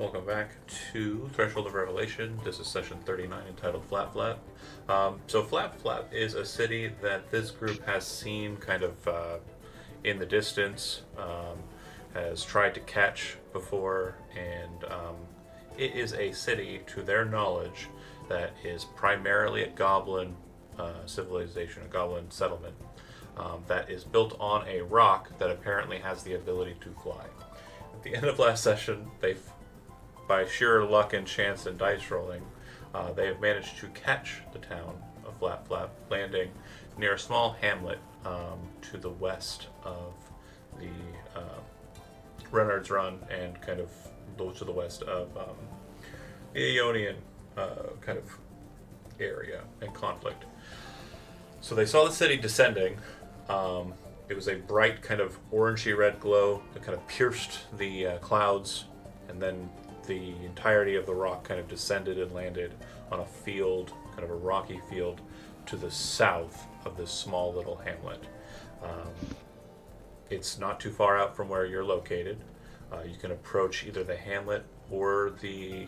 Welcome back to Threshold of Revelation. This is session 39 entitled Flap Flap. So, Flap Flap is a city that this group has seen kind of in the distance, has tried to catch before, and it is a city, to their knowledge, that is primarily a goblin civilization, a goblin settlement, that is built on a rock that apparently has the ability to fly. At the end of last session, by sheer luck and chance and dice rolling, they have managed to catch the town of Flap Flap, landing near a small hamlet to the west of the Renard's Run and kind of to the west of the Aeonian kind of area and conflict. So they saw the city descending. It was a bright kind of orangey red glow that kind of pierced the clouds, and then the entirety of the rock kind of descended and landed on a field, kind of a rocky field, to the south of this small little hamlet. It's not too far out from where you're located. You can approach either the hamlet or the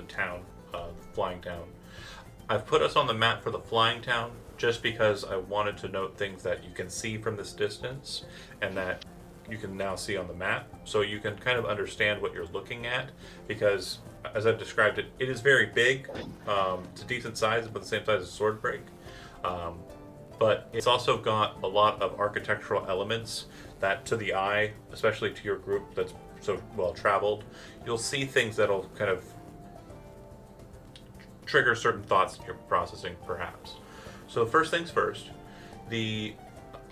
town, flying town. I've put us on the map for the flying town just because I wanted to note things that you can see from this distance and that you can now see on the map, so you can kind of understand what you're looking at, because as I've described it, it is very big. It's a decent size, but the same size as Swordbreak. But it's also got a lot of architectural elements that, to the eye, especially to your group that's so well traveled, you'll see things that'll kind of trigger certain thoughts that you're processing, perhaps. So first things first, the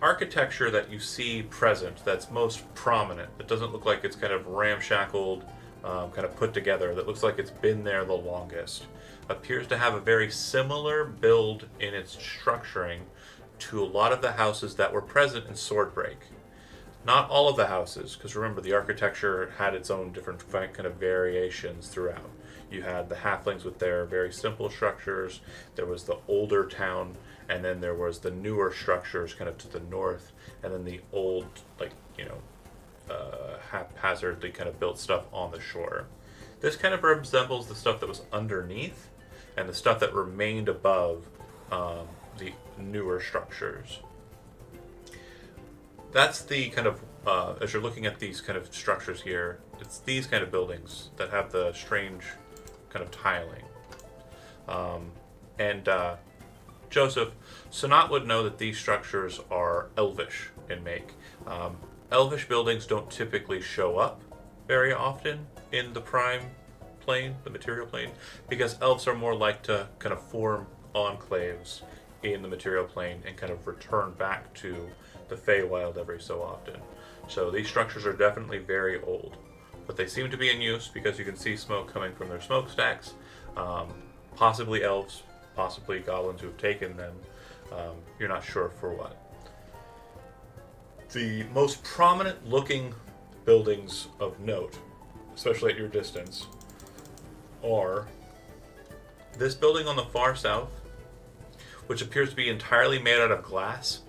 architecture that you see present, that's most prominent, that doesn't look like it's kind of ramshackled, kind of put together, that looks like it's been there the longest, appears to have a very similar build in its structuring to a lot of the houses that were present in Swordbreak. Not all of the houses, because remember, the architecture had its own different kind of variations throughout. You had the halflings with their very simple structures, there was the older town, and then there was the newer structures kind of to the north, and then the old, haphazardly kind of built stuff on the shore. This kind of resembles the stuff that was underneath and the stuff that remained above the newer structures. That's the kind of, as you're looking at these kind of structures here, it's these kind of buildings that have the strange kind of tiling. Joseph, Sonat would know that these structures are elvish in make. Elvish buildings don't typically show up very often in the prime plane, the material plane, because elves are more like to kind of form enclaves in the material plane and kind of return back to the Feywild every so often. So these structures are definitely very old, but they seem to be in use because you can see smoke coming from their smokestacks. Possibly elves, possibly goblins who've taken them. You're not sure for what. The most prominent looking buildings of note, especially at your distance, are this building on the far south, which appears to be entirely made out of glass,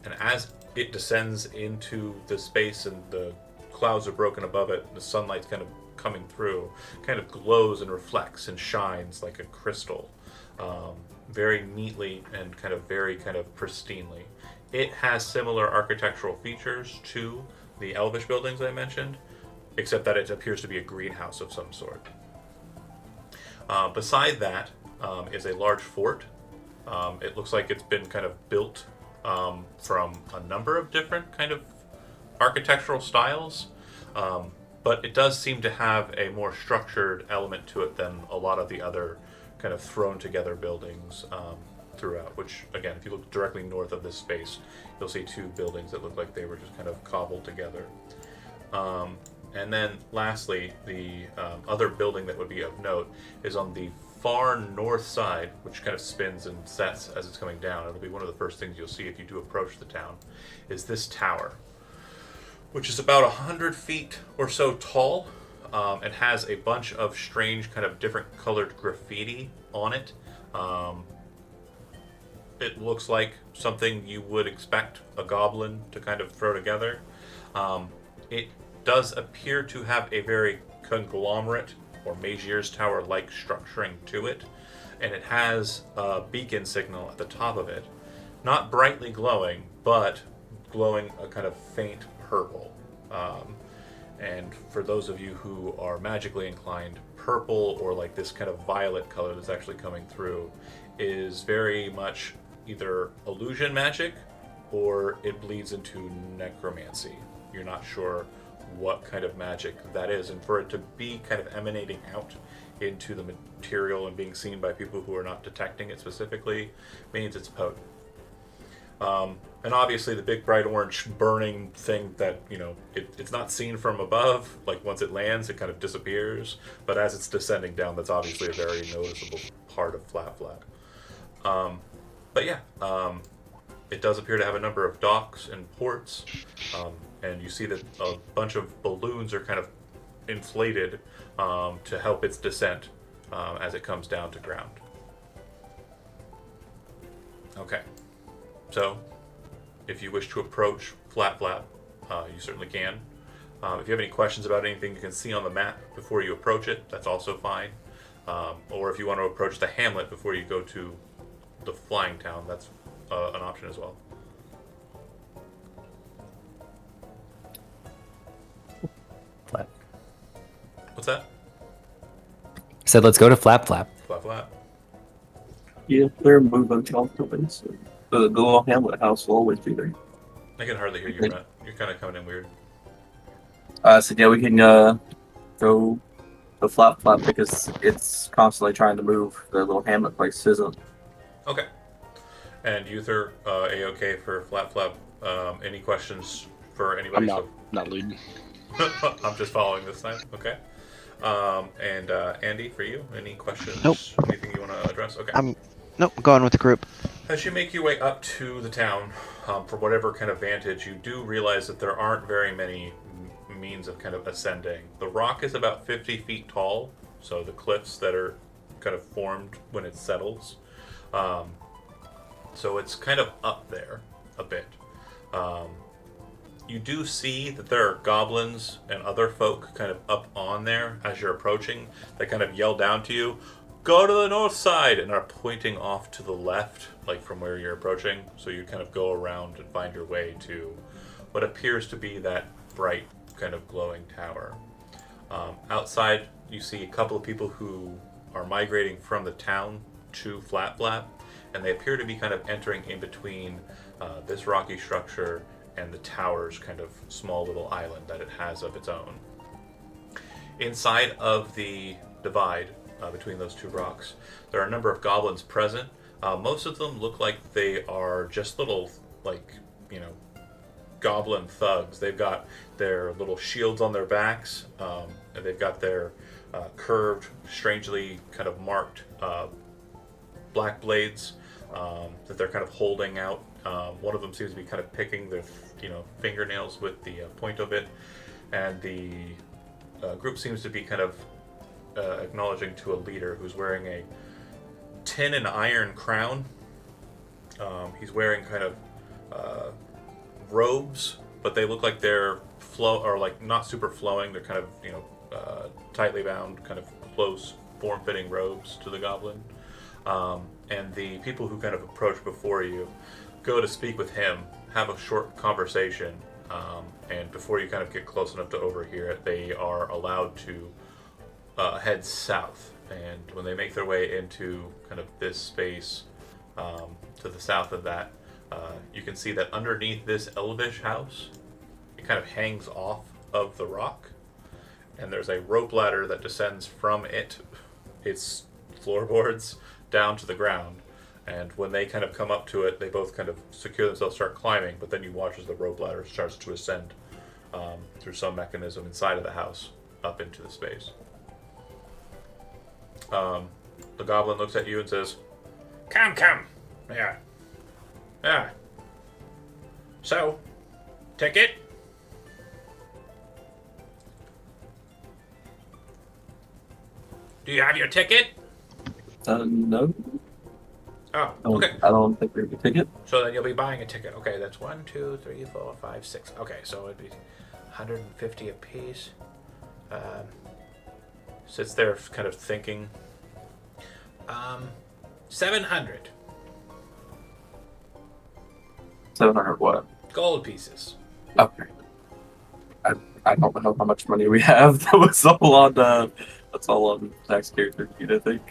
and as it descends into the space and the clouds are broken above it, the sunlight's kind of coming through, kind of glows and reflects and shines like a crystal, very neatly and kind of very kind of pristinely. It has similar architectural features to the elvish buildings I mentioned, except that it appears to be a greenhouse of some sort. Beside that is a large fort. It looks like it's been kind of built from a number of different kind of architectural styles, but it does seem to have a more structured element to it than a lot of the other kind of thrown together buildings throughout, which, again, if you look directly north of this space, you'll see two buildings that look like they were just kind of cobbled together. And then lastly, the other building that would be of note is on the far north side, which kind of spins and sets as it's coming down. It'll be one of the first things you'll see if you do approach the town, is this tower, which is about 100 feet or so tall, and has a bunch of strange kind of different colored graffiti on it. It looks like something you would expect a goblin to kind of throw together. It does appear to have a very conglomerate or Magier's Tower-like structuring to it, and it has a beacon signal at the top of it. Not brightly glowing, but glowing a kind of faint purple. And for those of you who are magically inclined, purple or like this kind of violet color that's actually coming through is very much either illusion magic or it bleeds into necromancy. You're not sure what kind of magic that is, and for it to be kind of emanating out into the material and being seen by people who are not detecting it specifically means it's potent. And obviously the big bright orange burning thing that, it's not seen from above. Like once it lands, it kind of disappears. But as it's descending down, that's obviously a very noticeable part of Flap Flap. But yeah, it does appear to have a number of docks and ports. And you see that a bunch of balloons are kind of inflated to help its descent as it comes down to ground. Okay. So, if you wish to approach Flap Flap, you certainly can. If you have any questions about anything you can see on the map before you approach it, that's also fine. Or if you want to approach the hamlet before you go to the flying town, that's an option as well. Flap. What's that? Said let's go to Flap Flap. Flap Flap. Yeah, they're moving companies. The little hamlet house will always be there. I can hardly hear you, Brett. You're kind of coming in weird. So yeah, we can go the Flap Flap because it's constantly trying to move. The little hamlet place isn't. Okay. And Uther, A-OK for Flap Flap. Any questions for anybody? I'm not leading. I'm just following this time. Okay. And Andy, for you, any questions? Nope. Anything you want to address? Okay. Nope, going with the group. As you make your way up to the town, from whatever kind of vantage, you do realize that there aren't very many means of kind of ascending. The rock is about 50 feet tall, so the cliffs that are kind of formed when it settles. So it's kind of up there a bit. You do see that there are goblins and other folk kind of up on there as you're approaching that kind of yell down to you, "Go to the north side," and are pointing off to the left, like from where you're approaching. So you kind of go around and find your way to what appears to be that bright kind of glowing tower. Outside, you see a couple of people who are migrating from the town to Flap Flap, and they appear to be kind of entering in between this rocky structure and the tower's kind of small little island that it has of its own. Inside of the divide between those two rocks, there are a number of goblins present. Most of them look like they are just little, goblin thugs. They've got their little shields on their backs, and they've got their curved, strangely kind of marked black blades that they're kind of holding out. One of them seems to be kind of picking their, fingernails with the point of it, and the group seems to be kind of acknowledging to a leader who's wearing a tin and iron crown. He's wearing kind of robes, but they look like they're not super flowing. They're kind of tightly bound, kind of close, form-fitting robes to the goblin. And the people who kind of approach before you go to speak with him, have a short conversation, and before you kind of get close enough to overhear it, they are allowed to head south. And when they make their way into kind of this space to the south of that, you can see that underneath this Elvish house, it kind of hangs off of the rock, and there's a rope ladder that descends from its floorboards down to the ground. And when they kind of come up to it, they both kind of secure themselves, start climbing, but then you watch as the rope ladder starts to ascend through some mechanism inside of the house up into the space. The goblin looks at you and says, Come. Yeah. So, ticket? Do you have your ticket? No. Oh, okay. I don't think we have a ticket. So then you'll be buying a ticket. Okay, that's 1, 2, 3, 4, 5, 6. Okay, so it'd be 150 a piece. sits there kind of thinking. 700 700 what? gold pieces. Okay. I don't know how much money we have. That was all on that's all on Zach's character sheet, I think.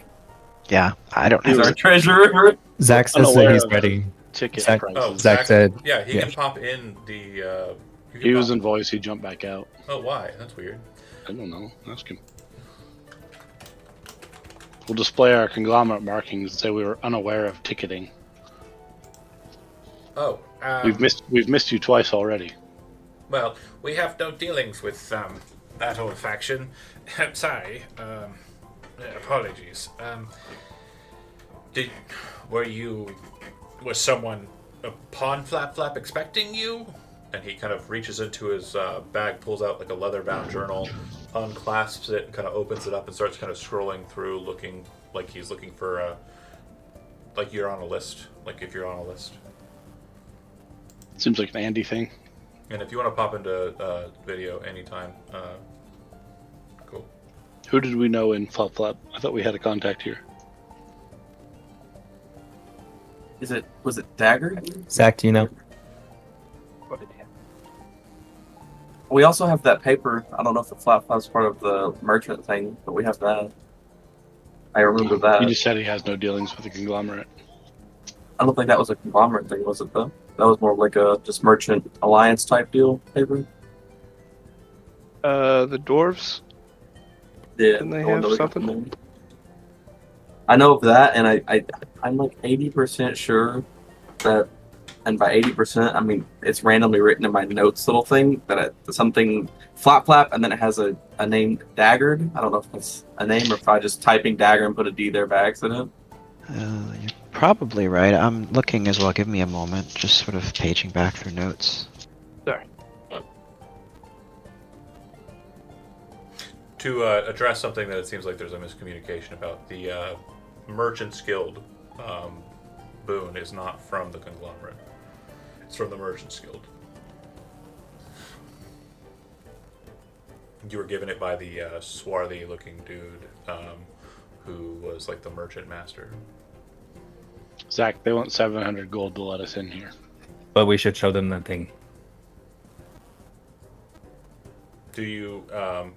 Yeah, I don't He's have. our treasurer. Zach says that Unaware he's of ready. Ticket Zach- prices. Oh, Zach said, Yeah, he yeah. can pop in the. You can He was pop- in voice. He jumped back out. Oh, why? That's weird. I don't know. Ask him. We'll display our conglomerate markings and say we were unaware of ticketing. Oh, We've missed you twice already. well, we have no dealings with that old faction. Sorry. Apologies. Was someone upon Flap Flap expecting you? And he kind of reaches into his bag, pulls out like a leather-bound journal, unclasps it, and kind of opens it up and starts kind of scrolling through, looking like he's looking for like you're on a list, like if you're on a list. Seems like an Andy thing. And if you want to pop into video anytime, cool. Who did we know in Flap Flap? I thought we had a contact here. Was it Dagger? Zach, do you know? We also have that paper. I don't know if the Flap Flap's part of the merchant thing, but we have that. I remember that. He just said he has no dealings with the conglomerate. I don't think that was a conglomerate thing, was it though? That was more like a just merchant alliance type deal paper. The dwarves. Yeah. Didn't they I wonder have what something? happened. I know of that, and I'm like 80% sure that, and by 80%, I mean it's randomly written in my notes little thing that something Flap Flap, and then it has a name Daggard. I don't know if that's a name or if I just typing Dagger and put a D there by accident. You're probably right. I'm looking as well. Give me a moment. Just sort of paging back through notes. Sorry. To address something that it seems like there's a miscommunication about, the Merchants Guild boon is not from the conglomerate. It's from the Merchants Guild. You were given it by the swarthy-looking dude who was like the merchant master. Zach, they want 700 gold to let us in here. But we should show them the thing. Do you?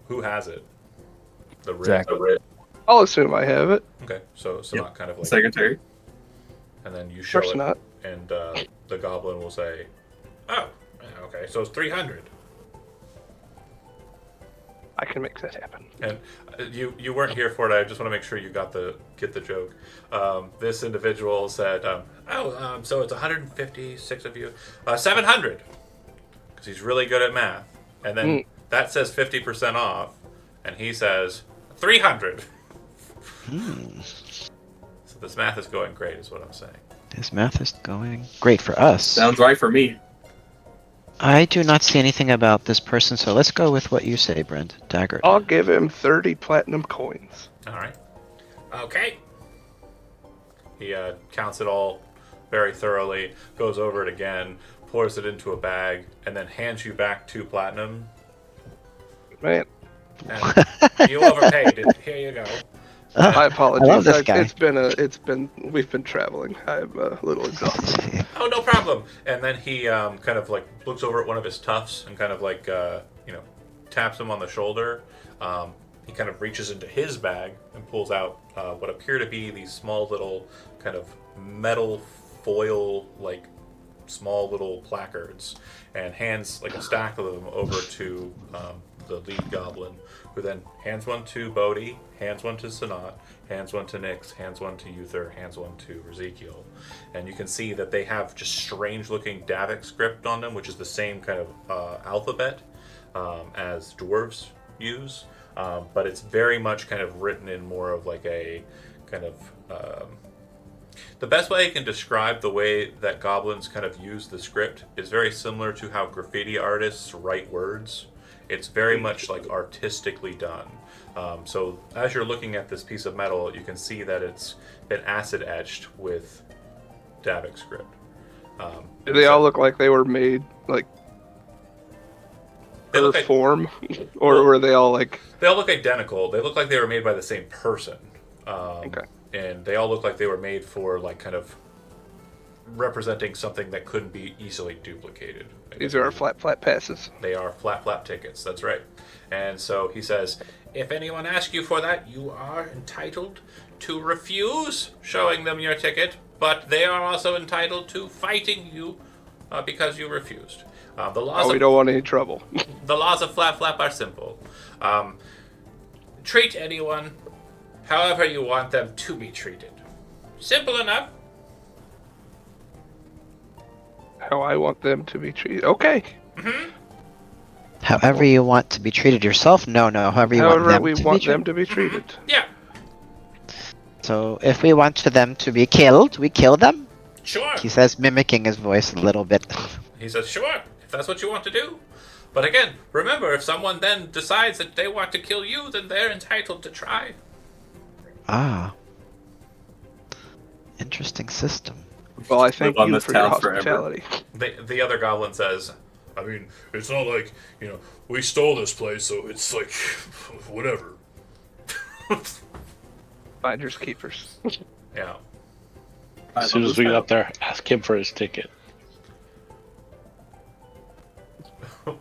Who has it? The writ. Zach. I'll assume I have it. Okay, so not kind of like. Secretary. And then you show Of course it, not. and the goblin will say, "Oh, okay, so it's 300." I can make that happen. And you weren't here for it. I just want to make sure you get the joke. This individual said, so it's 156 of you, 700, because he's really good at math. And then that says 50% off, and he says 300. So this math is going great, is what I'm saying. This math is going great for us. Sounds right for me. I do not see anything about this person, so let's go with what you say, Brent. Dagger. I'll give him 30 platinum coins. All right. Okay. He counts it all very thoroughly, goes over it again, pours it into a bag, and then hands you back 2 platinum. Man, And you overpaid it. Here you go. I apologize. I love this guy. We've been traveling. I'm a little exhausted. Oh, no problem. And then he kind of like looks over at one of his tufts and kind of like taps him on the shoulder. He kind of reaches into his bag and pulls out what appear to be these small little kind of metal foil like small little placards, and hands like a stack of them over to the lead goblin, who then hands one to Bodhi, hands one to Sanat, hands one to Nyx, hands one to Uther, hands one to Ezekiel. And you can see that they have just strange looking Davic script on them, which is the same kind of alphabet as dwarves use, but it's very much kind of written in more of like a kind of the best way I can describe the way that goblins kind of use the script is very similar to how graffiti artists write words. It's very much like artistically done. So as you're looking at this piece of metal, you can see that it's been acid etched with Davic script. Do they all look like they were made like They or look like- form, or Well- were they all like? They all look identical. They look like they were made by the same person. Okay. And they all look like they were made for like kind of representing something that couldn't be easily duplicated. I These guess are our maybe. flat passes. They are flat tickets. That's right. And so he says, if anyone asks you for that, you are entitled to refuse showing them your ticket, but they are also entitled to fighting you because you refused. The laws Oh, we of don't want any trouble. the laws of Flap Flap are simple. Treat anyone however you want them to be treated. Simple enough. How I want them to be treated. Okay. However you want to be treated yourself? No, however you want However them we to want be them treated. to be treated. Yeah, So if we want them to be killed, we kill them? sure. He says, mimicking his voice a little bit. He says, sure, if that's what you want to do. But again, remember, if someone then decides that they want to kill you, then they're entitled to try. Ah. Interesting system. Well, I thank Live on you this for your town forever. hospitality. The other goblin says, I mean, it's not like, we stole this place, so it's like, whatever. Finders keepers. Yeah. As soon as we get up there, ask him for his ticket.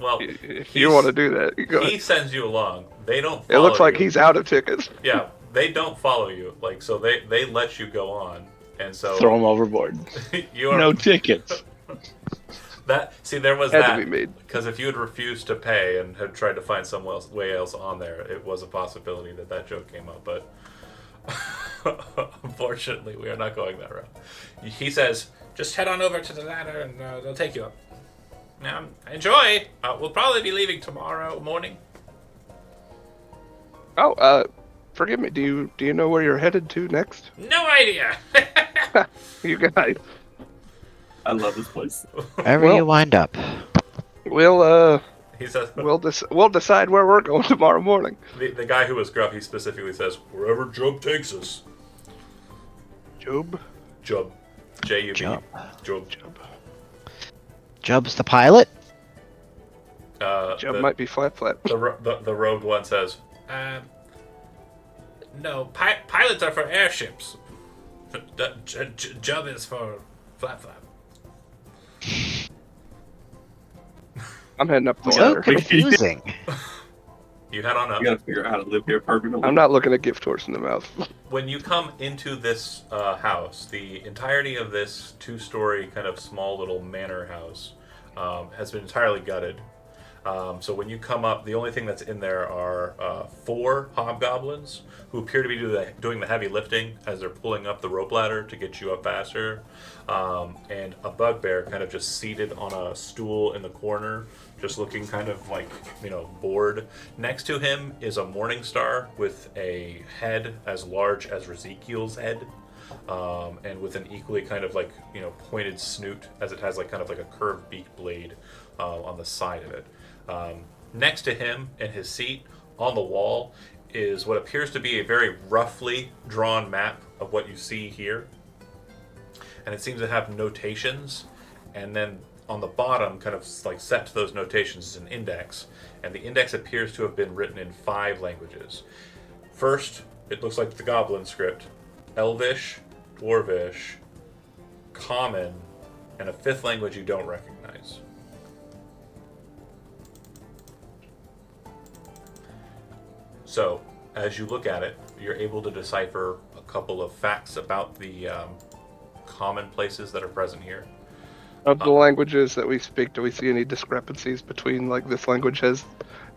Well, If you want to do that, you go he ahead. sends you along. They don't It looks follow like you. he's out of tickets. Yeah, they don't follow you. Like, so they let you go on. And so Throw him overboard. you're No tickets. there was Had that to be made. because if you had refused to pay and had tried to find some way else on there, it was a possibility that joke came up. But unfortunately, we are not going that route. He says, "Just head on over to the ladder, and they'll take you up." Now, enjoy. We'll probably be leaving tomorrow morning. Oh, forgive me. Do you know where you're headed to next? No idea. You guys. I love this place. Wherever Well- you wind up. We'll He says, we'll decide where we're going tomorrow morning. the guy who was gruff, he specifically says, "Wherever Job takes us." Job. Job. J-U-B. Job. Job. Jub's the pilot? Job might be flat. The rogue one says, no, pilots are for airships. Job is for Flap Flap. I'm heading up the So ladder. confusing. You head on up. You gotta figure out how to live here permanently. I'm not looking a gift horse in the mouth. When you come into this house, the entirety of this two-story kind of small little manor house has been entirely gutted. So when you come up, the only thing that's in there are 4 hobgoblins who appear to be doing the heavy lifting as they're pulling up the rope ladder to get you up faster, and a bugbear kind of just seated on a stool in the corner, just looking kind of like, bored. Next to him is a morning star with a head as large as Ezekiel's head. And with an equally kind of like, pointed snoot, as it has like kind of like a curved beak blade on the side of it. Next to him in his seat on the wall is what appears to be a very roughly drawn map of what you see here. And it seems to have notations, and then on the bottom, kind of like set to those notations, is an index. And the index appears to have been written in 5 languages. First, it looks like the Goblin script: Elvish, Dwarvish, Common, and a 5th language you don't recognize. So, as you look at it, you're able to decipher a couple of facts about the common places that are present here. Of the languages that we speak, do we see any discrepancies between, like, this language has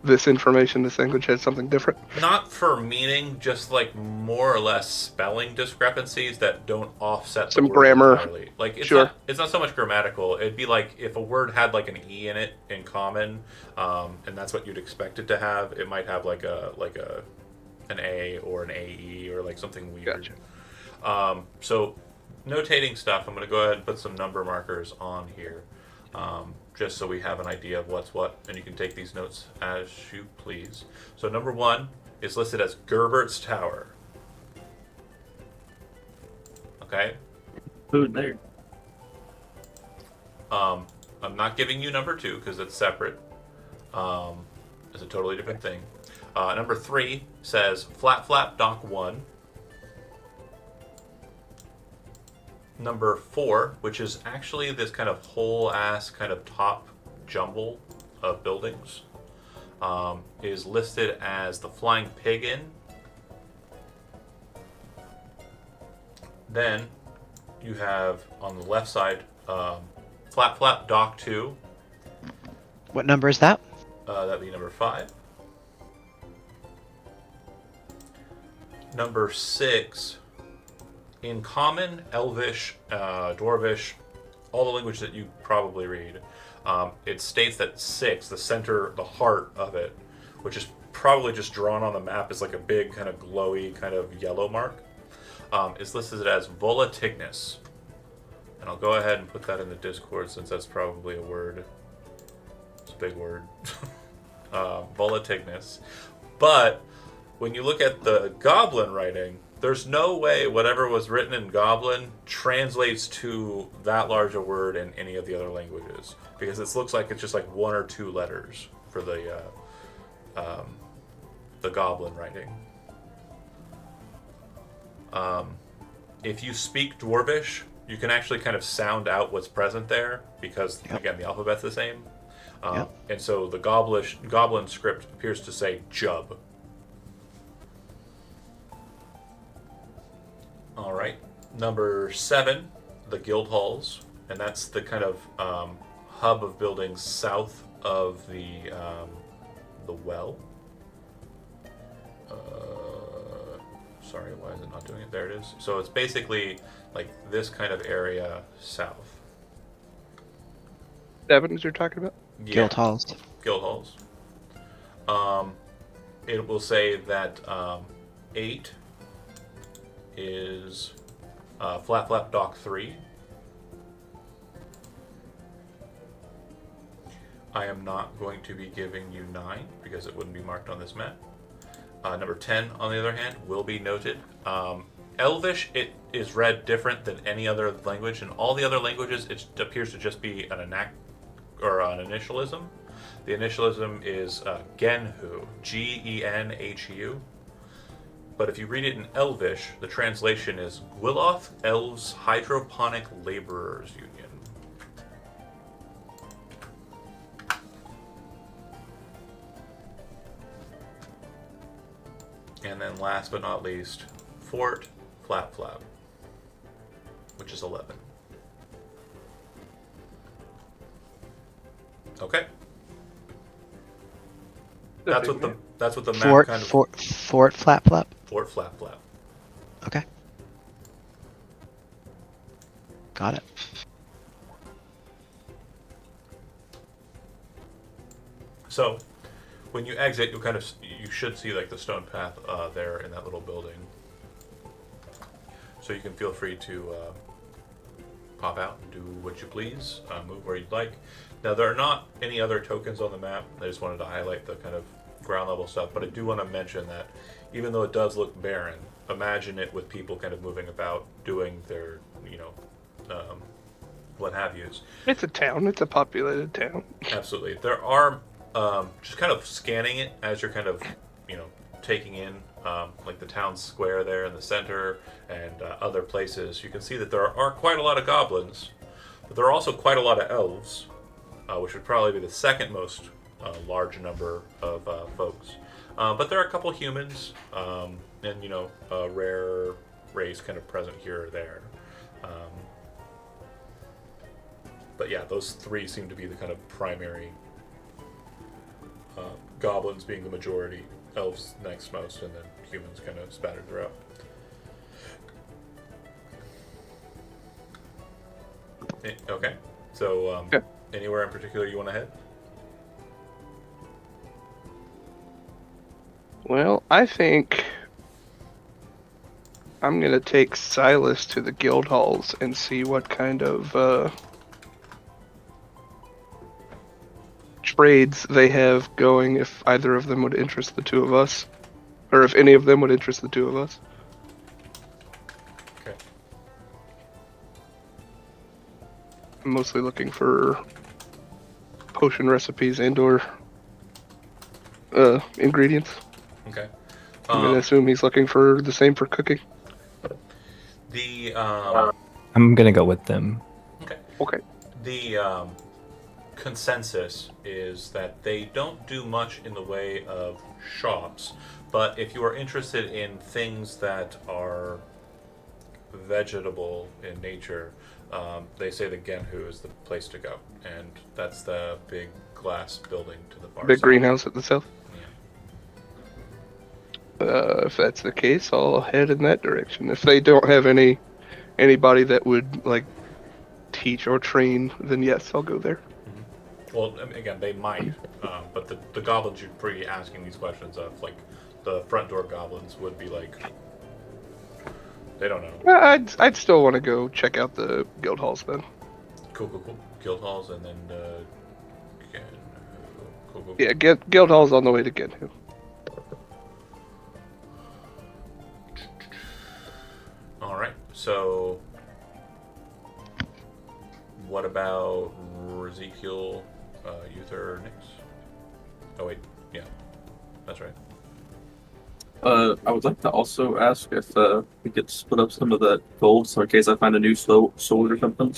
this information, this language has something different? Not for meaning, just like more or less spelling discrepancies that don't offset Some the word grammar. entirely. Like Sure. it's not so much grammatical. It'd be like if a word had like an e in it in common, and that's what you'd expect it to have. It might have like an a or an ae or like something weird. Gotcha. So notating stuff. I'm going to go ahead and put some number markers on here. Just so we have an idea of what's what, and you can take these notes as you please. So number 1 is listed as Gerbert's Tower. Okay? Food there. I'm not giving you number 2 because it's separate. is a totally different thing. Number 3 says Flap Flap Dock 1. Number 4, which is actually this kind of whole ass kind of top jumble of buildings, is listed as the Flying Pig Inn. Then you have on the left side Flap Flap Dock 2. What number is that? That'd be number 5. Number 6, in Common, Elvish, Dwarvish, all the language that you probably read, it states that 6, the center, the heart of it, which is probably just drawn on the map as like a big kind of glowy kind of yellow mark, is listed as Volatignus. And I'll go ahead and put that in the Discord since that's probably a word. It's a big word. Volatignus. But when you look at the Goblin writing, there's no way whatever was written in Goblin translates to that large a word in any of the other languages, because it looks like it's just like 1 or 2 letters for the Goblin writing. If you speak Dwarvish, you can actually kind of sound out what's present there, because again the alphabet's the same. And so the Goblin script appears to say Jub. All right, number 7, the guild halls, and that's the kind of hub of buildings south of the well. Sorry, why is it not doing it? There it is. So it's basically like this kind of area south. 7 is you're talking about? Yeah, Guild halls. Guild halls. It will say that 8 is Flap Flap Dock 3. I am not going to be giving you 9 because it wouldn't be marked on this map. Number 10, on the other hand, will be noted. Elvish, it is read different than any other language. In all the other languages, it appears to just be an an initialism. The initialism is Genhu, Genhu. But if you read it in Elvish, the translation is Gwiloth Elves Hydroponic Laborers Union. And then last but not least, Fort Flap Flap, which is 11. Okay. That's what the map Fort, kind of... Fort Flap Flap. Fort Flap Flap. Okay. Got it. So, when you exit, you should see like the stone path there in that little building. So you can feel free to pop out and do what you please, move where you'd like. Now there are not any other tokens on the map. I just wanted to highlight the kind of ground level stuff, but I do want to mention that even though it does look barren, imagine it with people kind of moving about, doing their, what have yous. It's a town. It's a populated town. Absolutely. There are, just kind of scanning it as you're kind of, taking in, like the town square there in the center and other places. You can see that there are quite a lot of goblins, but there are also quite a lot of elves, which would probably be the second most large number of folks. But there are a couple humans, and, a rare race kind of present here or there. But yeah, those 3 seem to be the kind of primary, goblins being the majority, elves next most, and then humans kind of spattered throughout. Okay, so anywhere in particular you want to head? Well, I think I'm going to take Silas to the guild halls and see what kind of trades they have going, if either of them would interest the 2 of us. Or if any of them would interest the 2 of us. Okay. I'm mostly looking for potion recipes and or ingredients. Okay. I'm gonna assume he's looking for the same for cooking. The I'm gonna go with them. Okay. the consensus is that they don't do much in the way of shops, but if you are interested in things that are vegetable in nature, they say the Genhu is the place to go, and that's the big glass building to the far Big side. greenhouse at the south. Yeah. If that's the case, I'll head in that direction. If they don't have anybody that would like teach or train, then yes, I'll go there. Well, again, they might, but the goblins you'd be asking these questions of, like the front door goblins, would be like, they don't know. I'd still want to go check out the guild halls then. Cool. Guild halls, and then Genhu. Cool. Yeah, guild halls on the way to Genhu. All right. So, what about Ezekiel, Uther, Nix? Oh wait, yeah, that's right. I would like to also ask if we could split up some of that gold, so in case I find a new sword or something.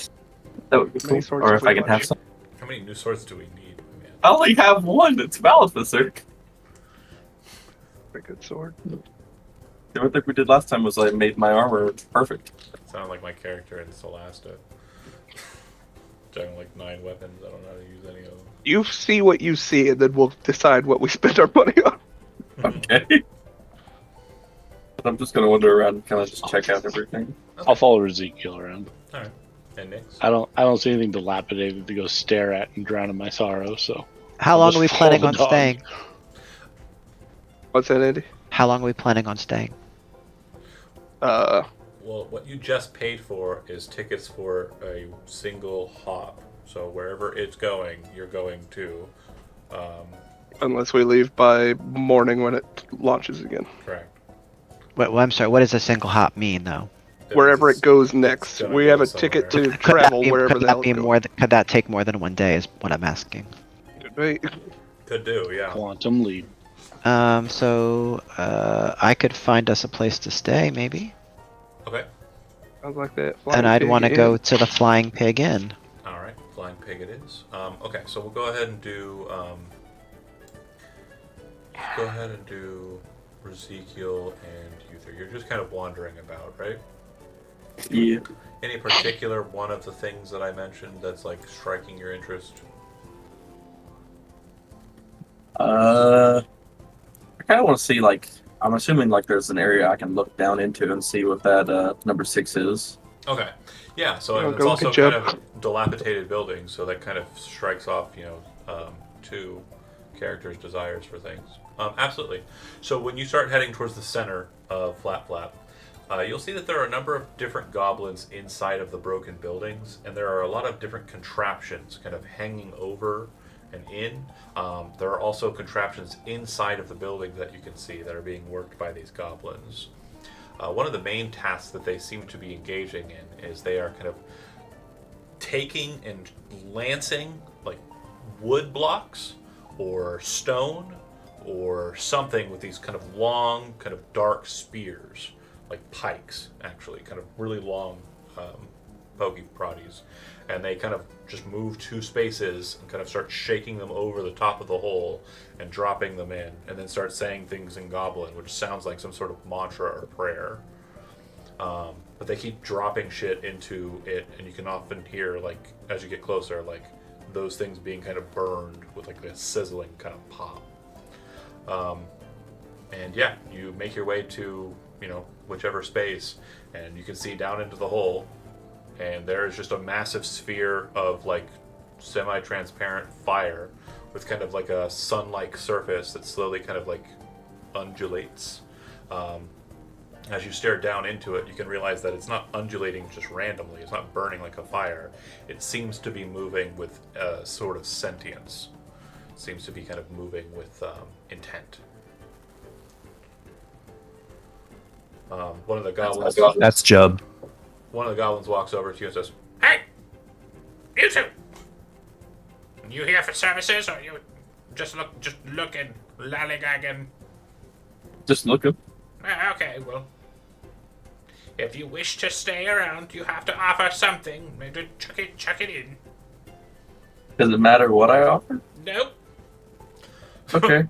That would be How many cool. swords Or have if we I can got? have some. How many new swords do we need? Man? I only have one. It's Maleficent. Very good sword. The only thing we did last time was I made my armor perfect. Sounded like my character in Solasta. Having like 9 weapons. I don't know how to use any of them. You see what you see, and then we'll decide what we spend our money on. Okay. But I'm just gonna wander around and kind of just check out everything. I'll follow Ezekiel around. All right. And Nix? I don't see anything dilapidated to go stare at and drown in my sorrow. So How I'll long just are we follow planning the on dog. staying? What's that, Andy? How long are we planning on staying? Well, what you just paid for is tickets for a single hop. So wherever it's going, you're going to. Unless we leave by morning when it launches again. Correct. Well, I'm sorry. What does a single hop mean, though? That Wherever means it goes it's next, gonna we go have a somewhere. ticket to Could travel that be, wherever could the that hell be it's more? going. Could that take more than one day? Is what I'm asking. Right? Could do, yeah. Quantum leap. So I could find us a place to stay, maybe, Okay. Sounds like that. and I'd want to go to the Flying Pig Inn. All right. Flying Pig it is. Okay, so we'll go ahead and do. Go ahead and do Ezekiel and Uther. You're just kind of wandering about, right? Yeah. Any particular one of the things that I mentioned that's like striking your interest? I kind of want to see, like, I'm assuming like there's an area I can look down into and see what that number 6 is. Okay. Yeah, so Yeah, it's go also look at kind Jeb. of dilapidated building, so that kind of strikes off, two characters' desires for things. Absolutely. So when you start heading towards the center of Flap Flap, you'll see that there are a number of different goblins inside of the broken buildings, and there are a lot of different contraptions kind of hanging over and in. There are also contraptions inside of the building that you can see that are being worked by these goblins. One of the main tasks that they seem to be engaging in is they are kind of taking and lancing like wood blocks or stone or something with these kind of long, kind of dark spears, like pikes, actually, kind of really long pokey proddies. And they kind of just move 2 spaces and kind of start shaking them over the top of the hole and dropping them in, and then start saying things in Goblin, which sounds like some sort of mantra or prayer. But they keep dropping shit into it, and you can often hear, like, as you get closer, like, those things being kind of burned with, like, a sizzling kind of pop. And yeah, you make your way to, whichever space, and you can see down into the hole, and there is just a massive sphere of, like, semi-transparent fire with kind of like a sun-like surface that slowly kind of, like, undulates. As you stare down into it, you can realize that it's not undulating just randomly. It's not burning like a fire. It seems to be moving with a sort of sentience. It seems to be kind of moving with intent. One of the goblins. That's Jub. One of the goblins walks over to you and says, "Hey, you two! You here for services, or you just looking Lollygagging. Just looking. Okay, well, if you wish to stay around, you have to offer something. Maybe chuck it in. Does it matter what I offer? Nope. Okay.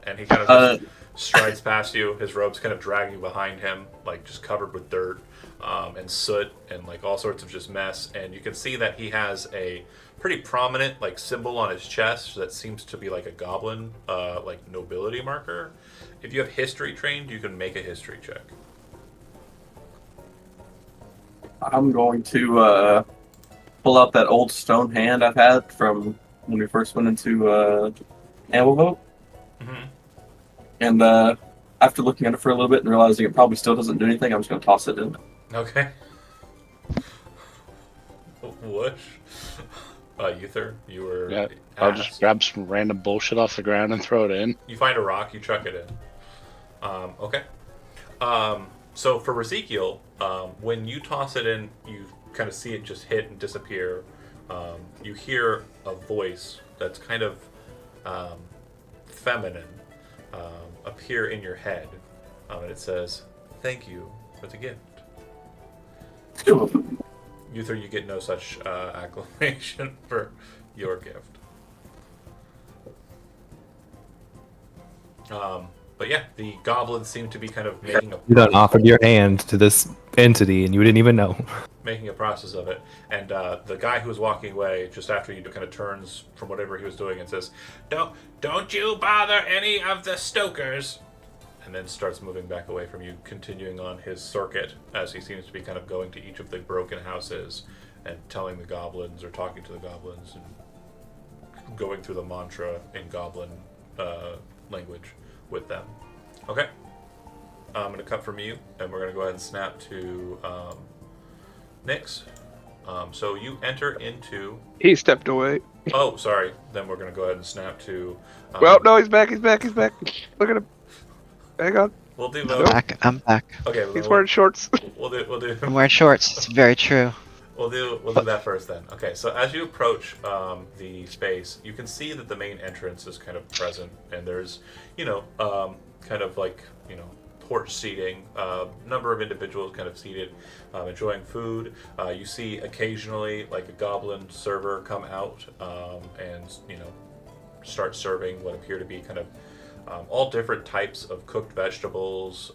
And he kind of just strides past you. His robe's kind of dragging behind him, like just covered with dirt and soot and like all sorts of just mess. And you can see that he has a pretty prominent like symbol on his chest that seems to be like a goblin, like nobility marker. If you have history trained, you can make a history check. I'm going to pull out that old stone hand I've had from when we first went into Ambleboat. Mm-hmm. And after looking at it for a little bit and realizing it probably still doesn't do anything, I'm just going to toss it in. Okay. Whoosh. Uther, you were. Yeah, I'll asked. just grab some random bullshit off the ground and throw it in. You find a rock, you chuck it in. Okay. So for Ezekiel, when you toss it in, you kind of see it just hit and disappear. You hear a voice that's kind of feminine appear in your head, and it says, "Thank you for the gift." Uther, you get no such acclamation for your gift. But yeah, the goblins seem to be kind of making You done offered your hand to this entity and you didn't even know. making a process of it. And the guy who was walking away just after you kind of turns from whatever he was doing and says, "Don't you bother any of the stokers," and then starts moving back away from you, continuing on his circuit as he seems to be kind of going to each of the broken houses and telling the goblins or talking to the goblins and going through the mantra in goblin language with them. Okay. I'm going to cut from you, and we're going to go ahead and snap to Nyx. So you enter into... He stepped away. Oh, sorry. Then we're going to go ahead and snap to... Well, no, he's back. Look at him. Hang on. We'll do I'm both. back. I'm back. Okay, He's wearing shorts. we'll do I'm wearing shorts. It's very true. We'll do that first then. Okay, so as you approach the space, you can see that the main entrance is kind of present, and there's, kind of like, porch seating, number of individuals kind of seated, enjoying food. You see occasionally like a goblin server come out and, start serving what appear to be kind of all different types of cooked vegetables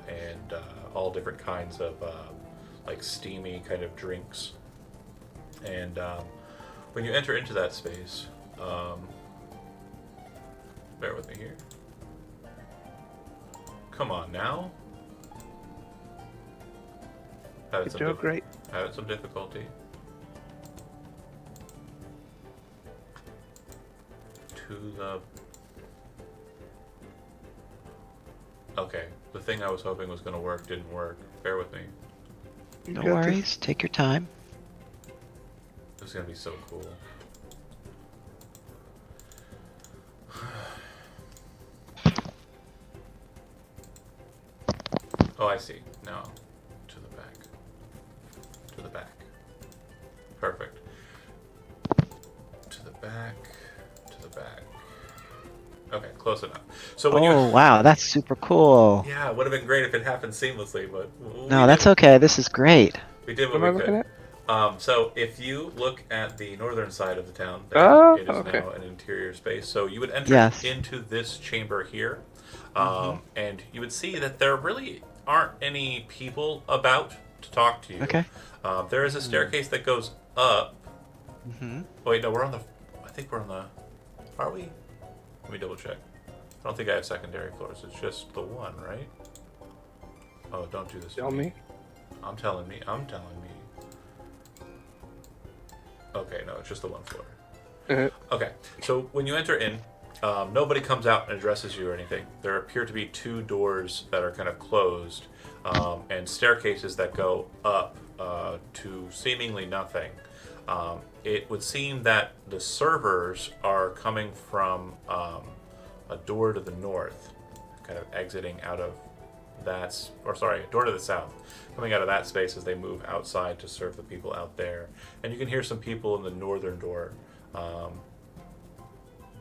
and all different kinds of like steamy kind of drinks. And when you enter into that space, bear with me here. Come on now. You're doing great. Having some difficulty. To the... Okay, the thing I was hoping was going to work didn't work. Bear with me. You No got this. worries. Take your time. This is going to be so cool. Oh, I see. Now, to the back. To the back. Perfect. To the back. To the back. Okay, close enough. So when Oh, wow. That's super cool. yeah, it would have been great if it happened seamlessly, but No, that's okay. This is great. We did What what am I we looking could. at? So if you look at the northern side of the town, Oh, it is okay. now an interior space. So you would enter Yes. into this chamber here, and you would see that there really aren't any people about to talk to you. Okay. There is a staircase that goes up. Mm-hmm. Wait, no, we're on the... I think we're on the... Are we? Let me double check. I don't think I have secondary floors. It's just the one, right? Oh, don't do this to Tell me. I'm telling me. Okay, no, it's just the one floor. Uh, Okay, so when you enter in, nobody comes out and addresses you or anything. There appear to be two doors that are kind of closed, and staircases that go up to seemingly nothing. It would seem that the servers are coming from a door to the north, kind of exiting out of that, a door to the south, coming out of that space as they move outside to serve the people out there. And you can hear some people in the northern door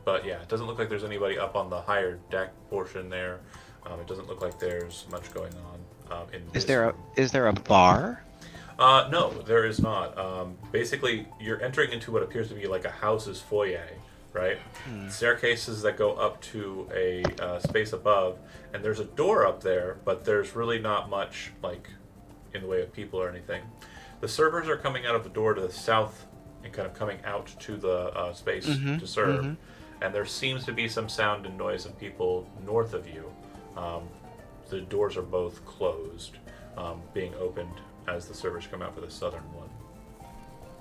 But yeah, it doesn't look like there's anybody up on the higher deck portion there. It doesn't look like there's much going on in this room. Is there a bar? No, there is not. Basically, you're entering into what appears to be like a house's foyer, right? Staircases that go up to a space above, and there's a door up there, but there's really not much like in the way of people or anything. The servers are coming out of the door to the south and kind of coming out to the space to serve, and there seems to be some sound and noise of people north of you. The doors are both closed, being opened as the servers come out for the southern one.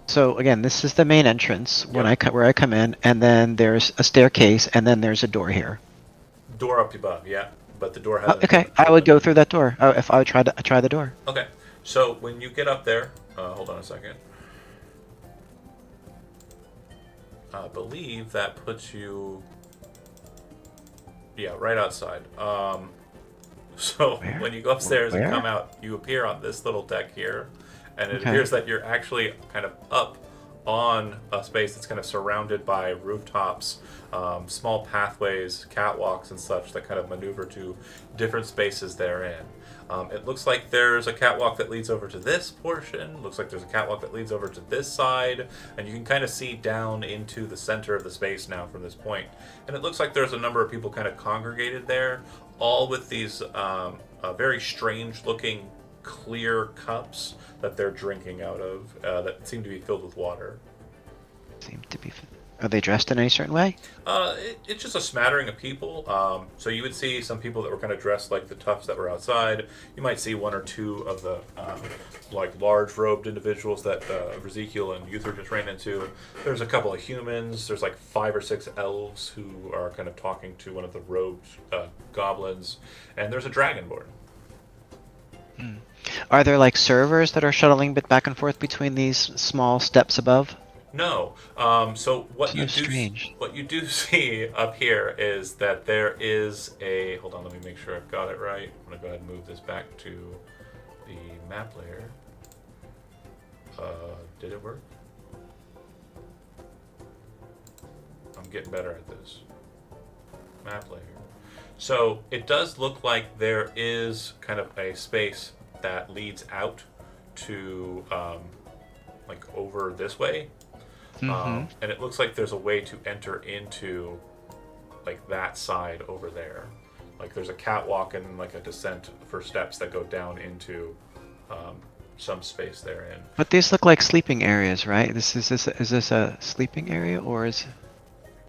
So again, this is the main entrance where I come in, and then there's a staircase, and then there's a door here. Door up above, yeah, but the door has. Okay, I would go through that door. Oh, if I would try the door. Okay, so when you get up there, hold on a second. I believe that puts you, yeah, right outside. So Where? when you go upstairs and Where? come out, you appear on this little deck here, and it appears that you're actually kind of up on a space that's kind of surrounded by rooftops, small pathways, catwalks, and such that kind of maneuver to different spaces therein. It looks like there's a catwalk that leads over to this portion. Looks like there's a catwalk that leads over to this side, and you can kind of see down into the center of the space now from this point. And it looks like there's a number of people kind of congregated there, all with these very strange-looking clear cups that they're drinking out of that seem to be filled with water. Are they dressed in any certain way? It's just a smattering of people. So you would see some people that were kind of dressed like the toughs that were outside. You might see one or two of the like large robed individuals that Ezekiel and Uther just ran into. There's a couple of humans. There's like 5 or 6 elves who are kind of talking to one of the robed goblins, and there's a dragonborn. Are there like servers that are shuttling back and forth between these small steps above? No. So what So strange. what you do see up here is that there is a. Hold on, let me make sure I've got it right. I'm gonna go ahead and move this back to the map layer. Did it work? I'm getting better at this. Map layer. So it does look like there is kind of a space that leads out to like over this way. And it looks like there's a way to enter into like that side over there. Like there's a catwalk and like a descent for steps that go down into some space therein. But these look like sleeping areas, right? Is this a sleeping area or is?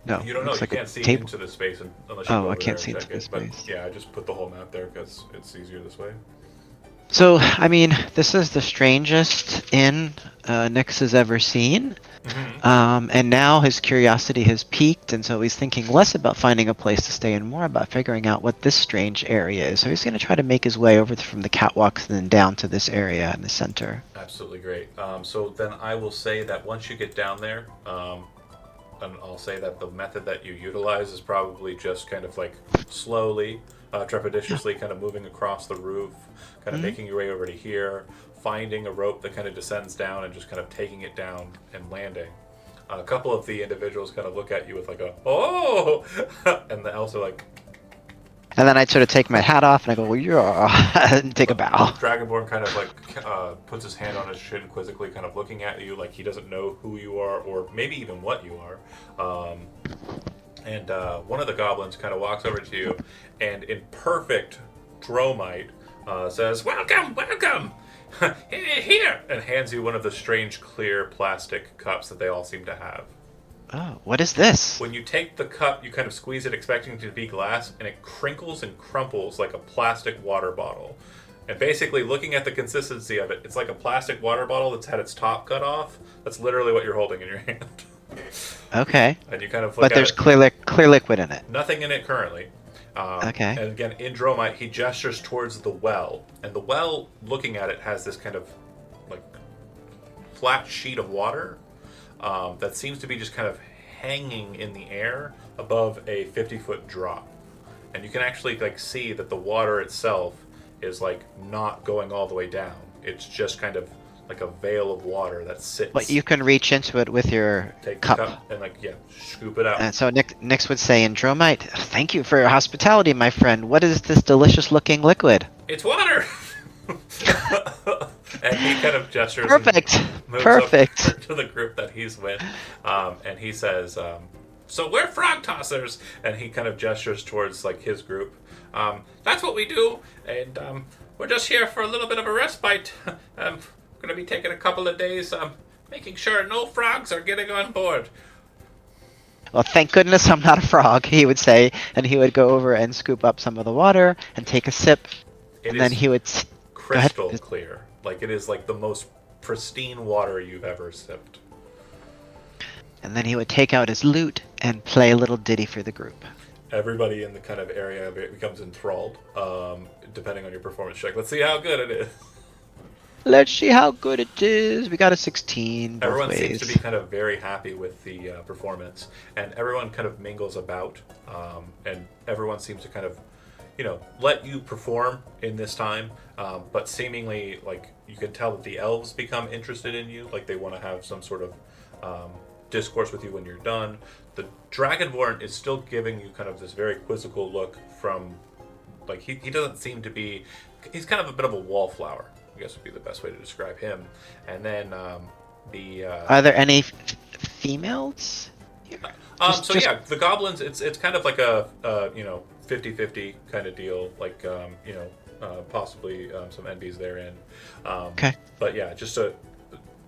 No. You don't know. Looks You like a can't see table. into the space unless you Oh, go I over can't there see and into check the it. But space. yeah, I just put the whole map there because it's easier this way. So, I mean, this is the strangest inn Nyx has ever seen. And now his curiosity has peaked, and so he's thinking less about finding a place to stay and more about figuring out what this strange area is. So he's going to try to make his way over from the catwalks and then down to this area in the center. Absolutely great. So then I will say that once you get down there, and I'll say that the method that you utilize is probably just kind of like slowly, trepidatiously kind of moving across the roof, kind of making your way over to here, finding a rope that kind of descends down and just kind of taking it down and landing. A couple of the individuals kind of look at you with like a, oh, and the elves are like, And then I'd sort of take my hat off and I go, well, yeah, and take a bow. Dragonborn kind of like puts his hand on his chin quizzically, kind of looking at you like he doesn't know who you are or maybe even what you are. And one of the goblins kind of walks over to you and in perfect Dromite says, welcome, welcome, here, and hands you one of the strange clear plastic cups that they all seem to have. Oh, what is this? When you take the cup, you kind of squeeze it expecting it to be glass, and it crinkles and crumples like a plastic water bottle. And basically, looking at the consistency of it, it's like a plastic water bottle that's had its top cut off. That's literally what you're holding in your hand. Okay. And you kind of look But at there's it. clear liquid in it. Nothing in it currently. Okay. And again, in Dromite, he gestures towards the well. And the well, looking at it, has this kind of like flat sheet of water that seems to be just kind of hanging in the air above a 50-foot drop. And you can actually like see that the water itself is like not going all the way down. It's just kind of like a veil of water that sits. But you can reach into it with your take the cup. cup and scoop it out. And so Nyx would say, Andromite, thank you for your hospitality, my friend. What is this delicious-looking liquid? It's water. And he kind of gestures. Perfect. And moves Perfect. over to the group that he's with, and he says, "So we're frog tossers," and he kind of gestures towards like his group. That's what we do, and we're just here for a little bit of a respite. We're going to be taking a couple of days, making sure no frogs are getting on board. Well, thank goodness I'm not a frog, he would say, and he would go over and scoop up some of the water and take a sip, and then he would... crystal clear. Like, it is like the most pristine water you've ever sipped. And then he would take out his lute and play a little ditty for the group. Everybody in the kind of area becomes enthralled, depending on your performance check. Let's see how good it is. Let's see how good it is. We got a 16 both Everyone ways. seems to be kind of very happy with the performance, and everyone kind of mingles about, and everyone seems to kind of, let you perform in this time, but seemingly, like, you can tell that the elves become interested in you, like they want to have some sort of discourse with you when you're done. The Dragonborn is still giving you kind of this very quizzical look from, like, he doesn't seem to be, he's kind of a bit of a wallflower, I guess would be the best way to describe him. And then Are there any females? The goblins, it's kind of like a 50-50 kind of deal, like possibly some NBs therein. Okay. But yeah, just a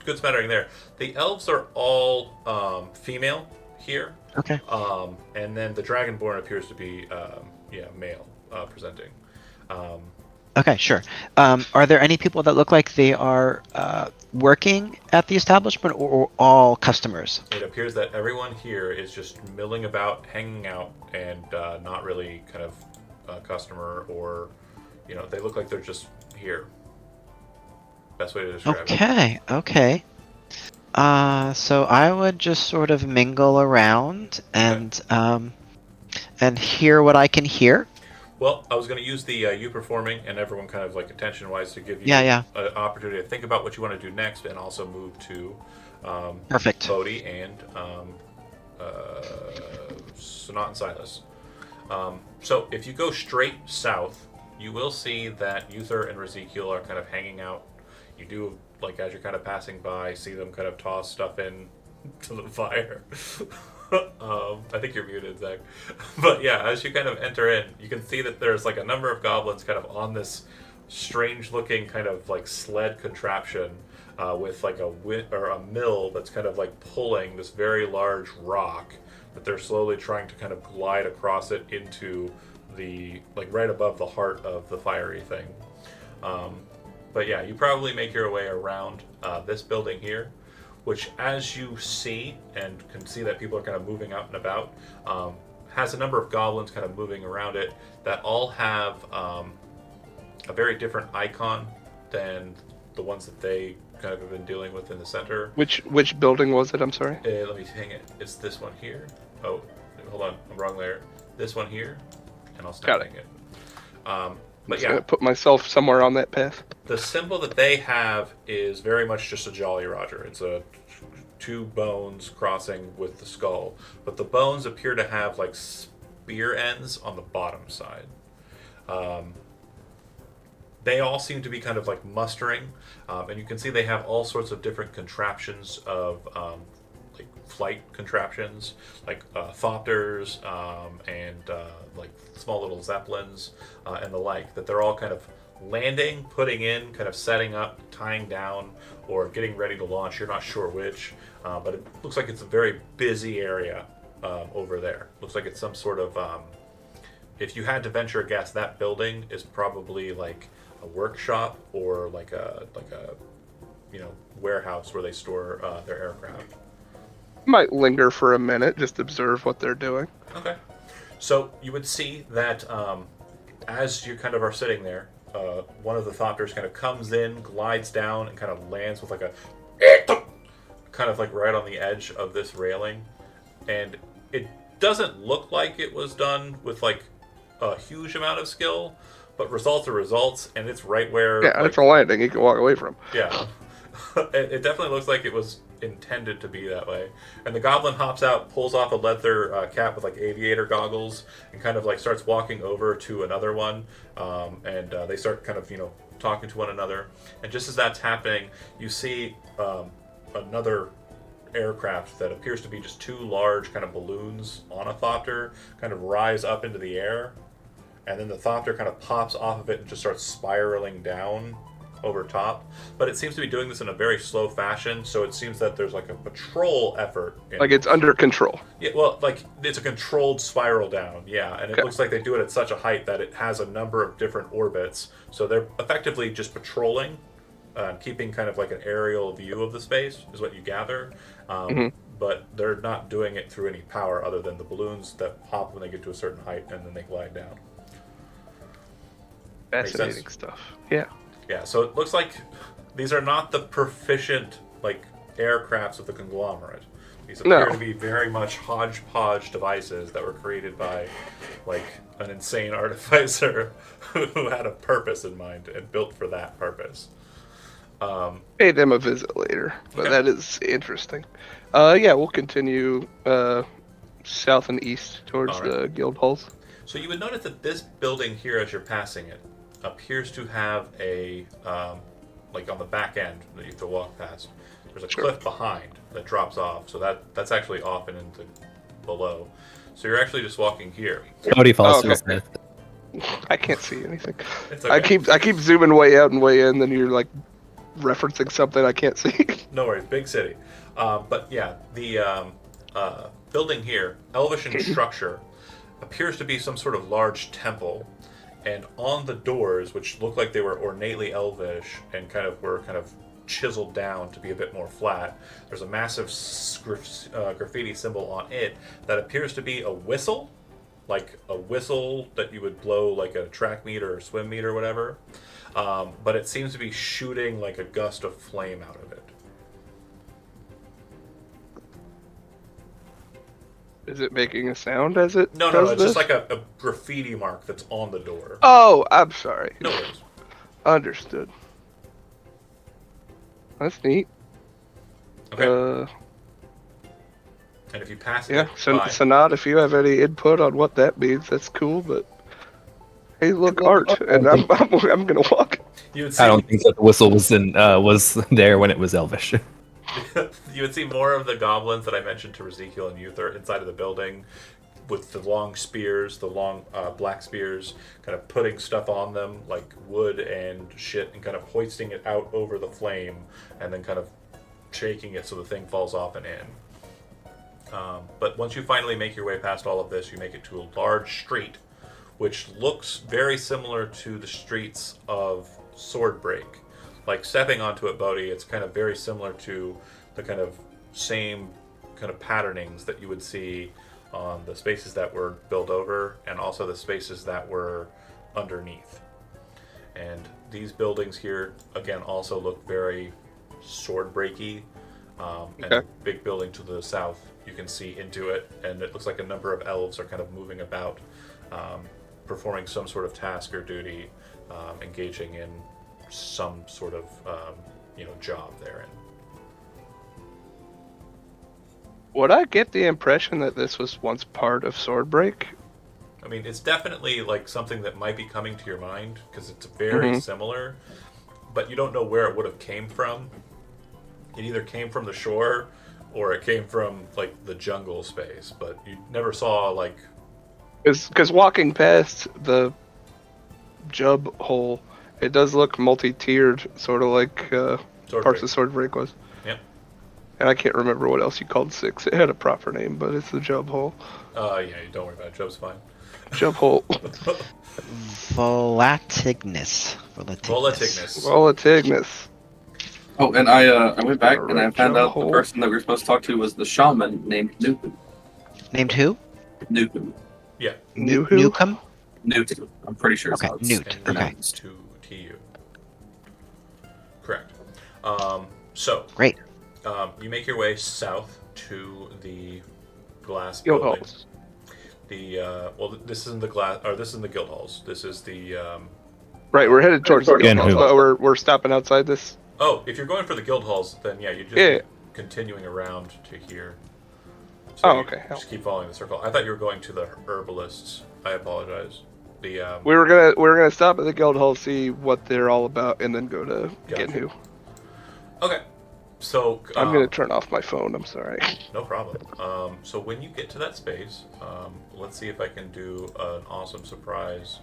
good smattering there. The elves are all female here. Okay. And then the Dragonborn appears to be male presenting. Okay, sure. Are there any people that look like they are working at the establishment, or all customers? It appears that everyone here is just milling about, hanging out, and not really kind of a customer, or, they look like they're just here. Best way to describe it. Okay. So I would just sort of mingle around and hear what I can hear. Well, I was going to use the you performing and everyone kind of like attention-wise to give you Yeah. an opportunity to think about what you want to do next, and also move to Perfect. Bodhi and Sonat and Silas. So if you go straight south, you will see that Uther and Ezekiel are kind of hanging out. You do, like, as you're kind of passing by, see them kind of toss stuff in to the fire. I think you're muted, Zach. But yeah, as you kind of enter in, you can see that there's like a number of goblins kind of on this strange looking kind of like sled contraption with like a mill that's kind of like pulling this very large rock that they're slowly trying to kind of glide across it into the, like, right above the heart of the fiery thing. But yeah, you probably make your way around this building here, which, as you see and can see that people are kind of moving out and about, has a number of goblins kind of moving around it that all have a very different icon than the ones that they kind of have been dealing with in the center. Which building was it? I'm sorry. Let me hang it. It's this one here. Oh, hold on. I'm wrong layer. This one here, and I'll start hanging it. But yeah, Gonna put myself somewhere on that path. the symbol that they have is very much just a Jolly Roger. It's a two bones crossing with the skull, but the bones appear to have like spear ends on the bottom side. They all seem to be kind of like mustering, and you can see they have all sorts of different contraptions of like flight contraptions, like thopters and like small little zeppelins and the like, that they're all kind of landing, putting in, kind of setting up, tying down, or getting ready to launch. You're not sure which, but it looks like it's a very busy area over there. Looks like it's some sort of, if you had to venture a guess, that building is probably like a workshop or like a warehouse where they store their aircraft. Might linger for a minute, just observe what they're doing. Okay. So you would see that as you kind of are sitting there, one of the thopters kind of comes in, glides down, and kind of lands with like a kind of like right on the edge of this railing. And it doesn't look like it was done with like a huge amount of skill, but results are results, and it's right where... Yeah, it's a landing. You can walk away from. Yeah. It definitely looks like it was intended to be that way. And the goblin hops out, pulls off a leather cap with like aviator goggles, and kind of like starts walking over to another one. And they start kind of talking to one another. And just as that's happening, you see another aircraft that appears to be just two large kind of balloons on a thopter kind of rise up into the air, and then the thopter kind of pops off of it and just starts spiraling down over top. But it seems to be doing this in a very slow fashion, so it seems that there's like a patrol effort Like it's under control. yeah, well, like it's a controlled spiral down, yeah, and it Okay. looks like they do it at such a height that it has a number of different orbits. So they're effectively just patrolling, keeping kind of like an aerial view of the space, is what you gather. But they're not doing it through any power other than the balloons that pop when they get to a certain height and then they glide down. Makes sense? Fascinating stuff. Yeah. Yeah, so it looks like these are not the proficient like aircrafts of the conglomerate. These appear No. to be very much hodgepodge devices that were created by like an insane artificer who had a purpose in mind and built for that purpose. Pay them a visit later, but Okay. that is interesting. Yeah, we'll continue south and east towards All right. the guild halls. So you would notice that this building here, as you're passing it, appears to have a like on the back end that you have to walk past. There's a Sure. cliff behind that drops off, so that's actually off and into below. So you're actually just walking here. Cody falls Oh, to his okay. death. I can't see anything. It's I okay. keep zooming way out and way in, then you're like referencing something I can't see. No worries, big city. But yeah, the building here, elvish in structure, appears to be some sort of large temple. And on the doors, which look like they were ornately elvish and were chiseled down to be a bit more flat, there's a massive graffiti symbol on it that appears to be a whistle, like a whistle that you would blow like a track meet or swim meet or whatever. But it seems to be shooting like a gust of flame out of it. Is it making a sound as it No, does it's this? just like a graffiti mark that's on the door. Oh, I'm sorry. No worries. Understood. That's neat. Okay. And if you pass Yeah, it so by, Sanat, if you have any input on what that means, that's cool. But hey, look, art, and I'm gonna walk. you would see I don't think that the whistle was there when it was elvish. you would see more of the goblins that I mentioned to Ezekiel and Uther inside of the building, with the long spears, the long black spears, kind of putting stuff on them like wood and shit, and kind of hoisting it out over the flame, and then kind of shaking it so the thing falls off and in. But once you finally make your way past all of this, you make it to a large street, which looks very similar to the streets of Swordbreak. Like stepping onto it, Bodhi, it's kind of very similar to the kind of same kind of patternings that you would see on the spaces that were built over and also the spaces that were underneath. And these buildings here, again, also look very Swordbreaky. And Okay. the big building to the south, you can see into it, and it looks like a number of elves are kind of moving about, performing some sort of task or duty, engaging in some sort of job therein. Would I get the impression that this was once part of Swordbreak? I mean, it's definitely like something that might be coming to your mind because it's very Mhm. similar, but you don't know where it would have came from. It either came from the shore or it came from like the jungle space, but you never saw like Because walking past the Jub hole, it does look multi-tiered, sort of like Swordbreak. parts of Swordbreak was. Yep. And I can't remember what else you called 6. It had a proper name, but it's the Jub hole. Yeah, don't worry about it. Job's fine. Jub hole. Volatignus. Volatignus. Volatignus. Oh, and I went back and I Alright, found out Joe. the person that we were supposed to talk to was the shaman named Nuku. Named who? Nuku. Yeah. New who? Newcomb? Nuku. I'm pretty sure it's Okay, how it's Newt. Okay. pronounced. To TU. Correct. So Great. you make your way south to the glass Guild building. halls. This isn't the glass, or this isn't the guild halls. This is the Right, we're headed towards the Again, guild halls, who? but we're stopping outside this. Oh, if you're going for the guild halls, then yeah, you just Yeah. be continuing around to here. Oh, you okay. Just keep following the circle. I thought you were going to the herbalists. I apologize. The We were gonna stop at the guild hall, see what they're all about, and then go to Gotcha. Genhu. Okay. So I'm gonna turn off my phone. I'm sorry. no problem. So when you get to that space, let's see if I can do an awesome surprise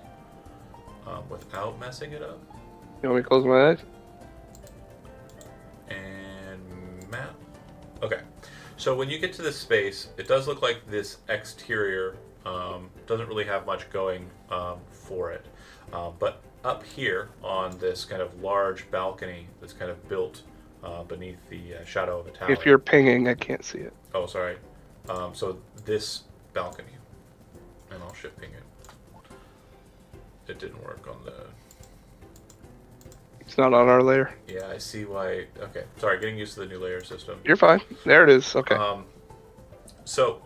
without messing it up. You want me to close my eyes? And map. Okay. So when you get to this space, it does look like this exterior doesn't really have much going for it. But up here on this kind of large balcony that's kind of built beneath the shadow of a tower. If you're pinging, I can't see it. Oh, sorry. So this balcony. And I'll shift ping it. It didn't work on the... It's not on our layer. Yeah, I see why... Okay, sorry, getting used to the new layer system. You're fine. There it is. Okay. So,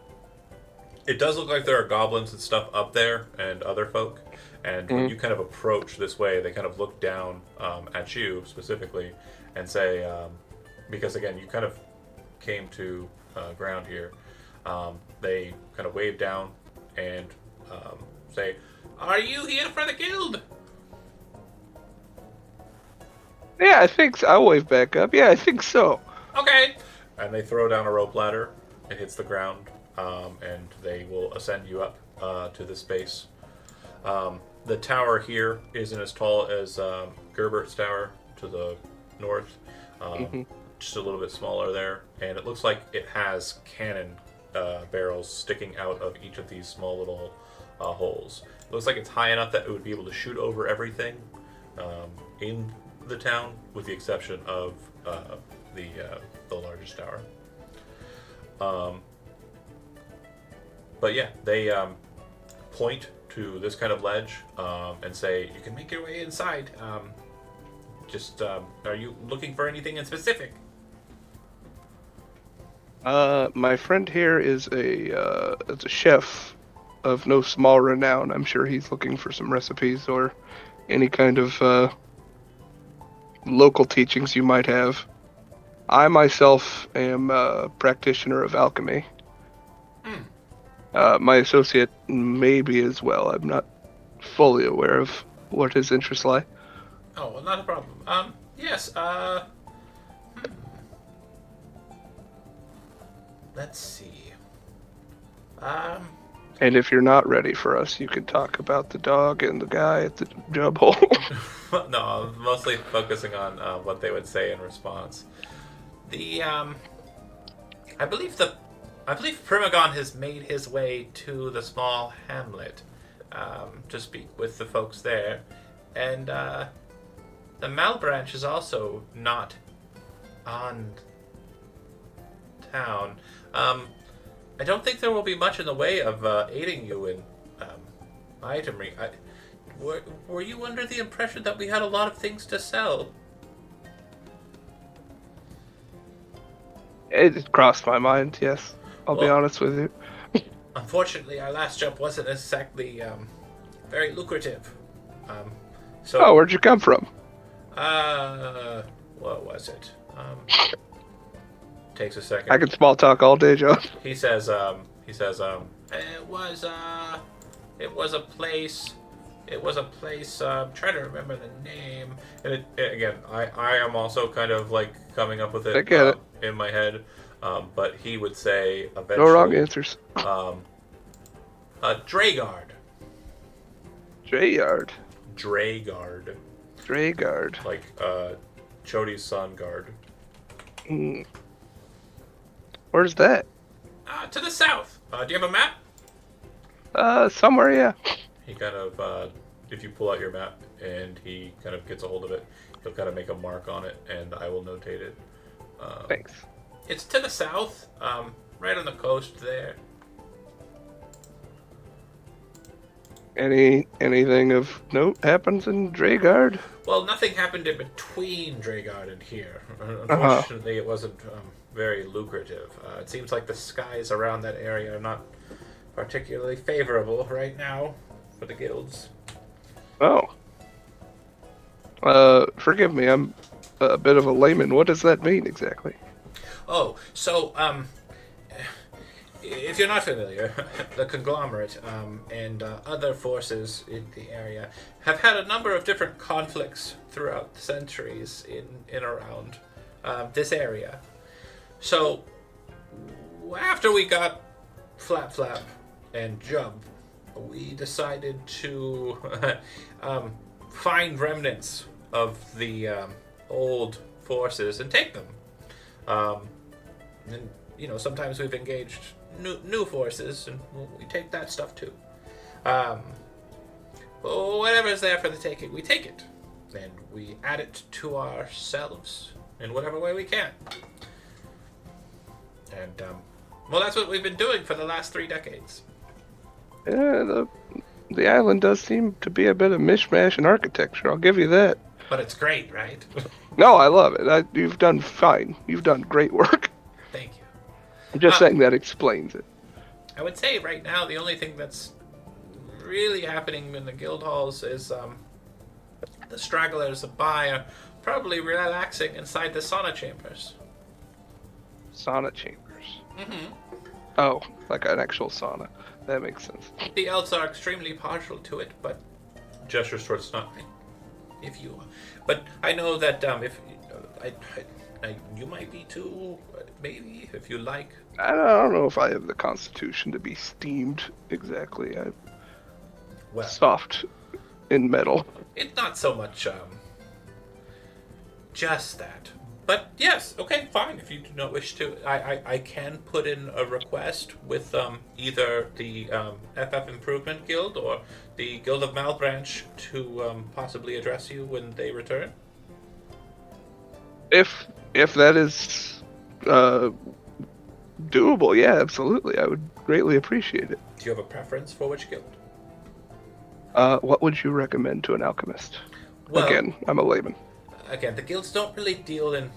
it does look like there are goblins and stuff up there, and other folk. And when you kind of approach this way, they kind of look down at you specifically and say, because again, you kind of came to ground here, they kind of wave down and say, "Are you here for the guild?" Yeah, I think so. I'll wave back up. Yeah, I think so. Okay. And they throw down a rope ladder. It hits the ground, and they will ascend you up to the space. The tower here isn't as tall as Gerbert's tower to the north. Just a little bit smaller there. And it looks like it has cannon barrels sticking out of each of these small little holes. It looks like it's high enough that it would be able to shoot over everything in the town, with the exception of the largest tower. But yeah, they point to this kind of ledge and say, "You can make your way inside. Are you looking for anything in specific?" My friend here is a chef of no small renown. I'm sure he's looking for some recipes or any kind of local teachings you might have. I myself am a practitioner of alchemy. My associate maybe as well. I'm not fully aware of what his interests lie. Oh, well, not a problem. Yes, let's see. And if you're not ready for us, you can talk about the dog and the guy at the job hole. No, I'm mostly focusing on what they would say in response. I believe Primagon has made his way to the small hamlet to speak with the folks there, and the Malbranch is also not on town. I don't think there will be much in the way of aiding you in itemry. Were you under the impression that we had a lot of things to sell? It crossed my mind, yes. I'll be Well- honest with you. Unfortunately, our last job wasn't exactly very lucrative. Oh, where'd you come from? What was it? Takes a second. I can small talk all day, John. He says, it was a place. It was a place. I'm trying to remember the name. And again, I am also kind of like coming up with it, I get it. in my head. But he would say eventually. No wrong answers. Dragard. Drayard. Dragard. Dragard. Like Chody's son guard. Hmm. Where's that? To the south. Do you have a map? Somewhere, yeah. He kind of, if you pull out your map and he kind of gets a hold of it, he'll kind of make a mark on it, and I will notate it. Thanks. It's to the south, right on the coast there. Anything of note happens in Dragard? Well, nothing happened in between Dragard and here. Unfortunately, it wasn't very lucrative. It seems like the skies around that area are not particularly favorable right now for the guilds. Oh. Forgive me, I'm a bit of a layman. What does that mean exactly? Oh, so if you're not familiar, the conglomerate and other forces in the area have had a number of different conflicts throughout the centuries in around this area. So after we got Flap Flap and Jump, we decided to find remnants of the old forces and take them. And sometimes we've engaged new forces, and we take that stuff too. Whatever's there for the taking, we take it, and we add it to ourselves in whatever way we can. And that's what we've been doing for the last 3 decades. Yeah, the island does seem to be a bit of mishmash in architecture. I'll give you that. But it's great, right? No, I love it. You've done fine. You've done great work. Thank you. I'm just saying that explains it. I would say right now the only thing that's really happening in the guild halls is the stragglers by are probably relaxing inside the sauna chambers. Sauna chambers. Mm-hmm. Oh, like an actual sauna. That makes sense. The elves are extremely partial to it, but gestures towards not if you. But I know that if you might be too, maybe if you like. I don't know if I have the constitution to be steamed exactly. I'm Well, soft in metal. it's not so much just that. But yes, okay, fine. If you do not wish to, I can put in a request with either the FF Improvement Guild or the Guild of Malbranch to possibly address you when they return. If that is doable, yeah, absolutely. I would greatly appreciate it. Do you have a preference for which guild? What would you recommend to an alchemist? Well, Again, I'm a layman. Again, the guilds don't really deal in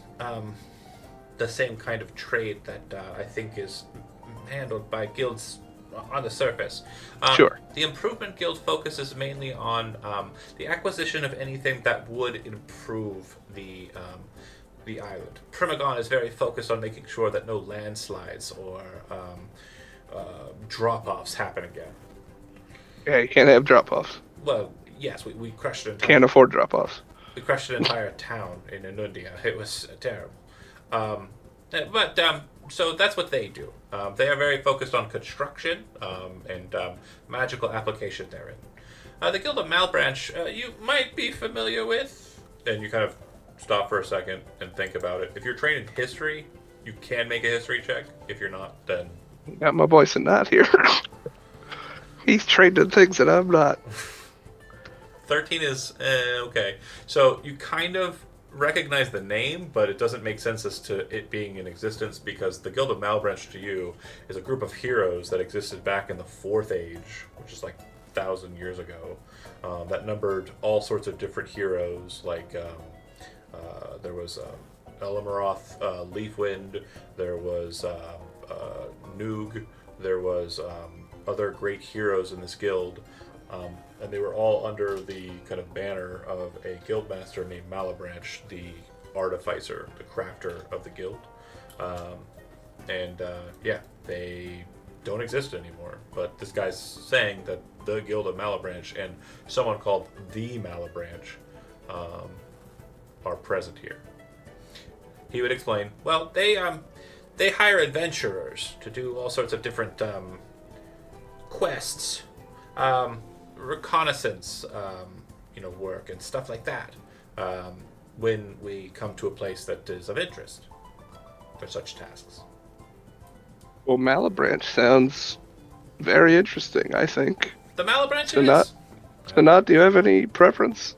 the same kind of trade that I think is handled by guilds on the surface. Sure. The Improvement Guild focuses mainly on the acquisition of anything that would improve the island. Primagon is very focused on making sure that no landslides or drop-offs happen again. Yeah, you can't have drop-offs. Well, yes, we crushed an entire, Can't afford drop-offs. we crushed an entire town in Inundia. It was terrible. So that's what they do. They are very focused on construction and magical application therein. The Guild of Malbranch, you might be familiar with, and you kind of stop for a second and think about it. If you're trained in history, you can make a history check. If you're not, then Got my boy Sanat here. He's trained in things that I'm not. 13 is okay. So you kind of recognize the name, but it doesn't make sense as to it being in existence because the Guild of Malbranch to you is a group of heroes that existed back in the Fourth Age, which is like 1,000 years ago. That numbered all sorts of different heroes, like there was Elamaroth, Leafwind, there was Noog, there was other great heroes in this guild. And they were all under the kind of banner of a guildmaster named Malabranch, the artificer, the crafter of the guild. Yeah, they don't exist anymore. But this guy's saying that the Guild of Malabranch and someone called the Malabranch are present here. He would explain, well, they hire adventurers to do all sorts of different quests. Reconnaissance, work and stuff like that. When we come to a place that is of interest for such tasks. Well, Malabranch sounds very interesting, I think. The Malabranch Sanat? is. Sanat, do you have any preference?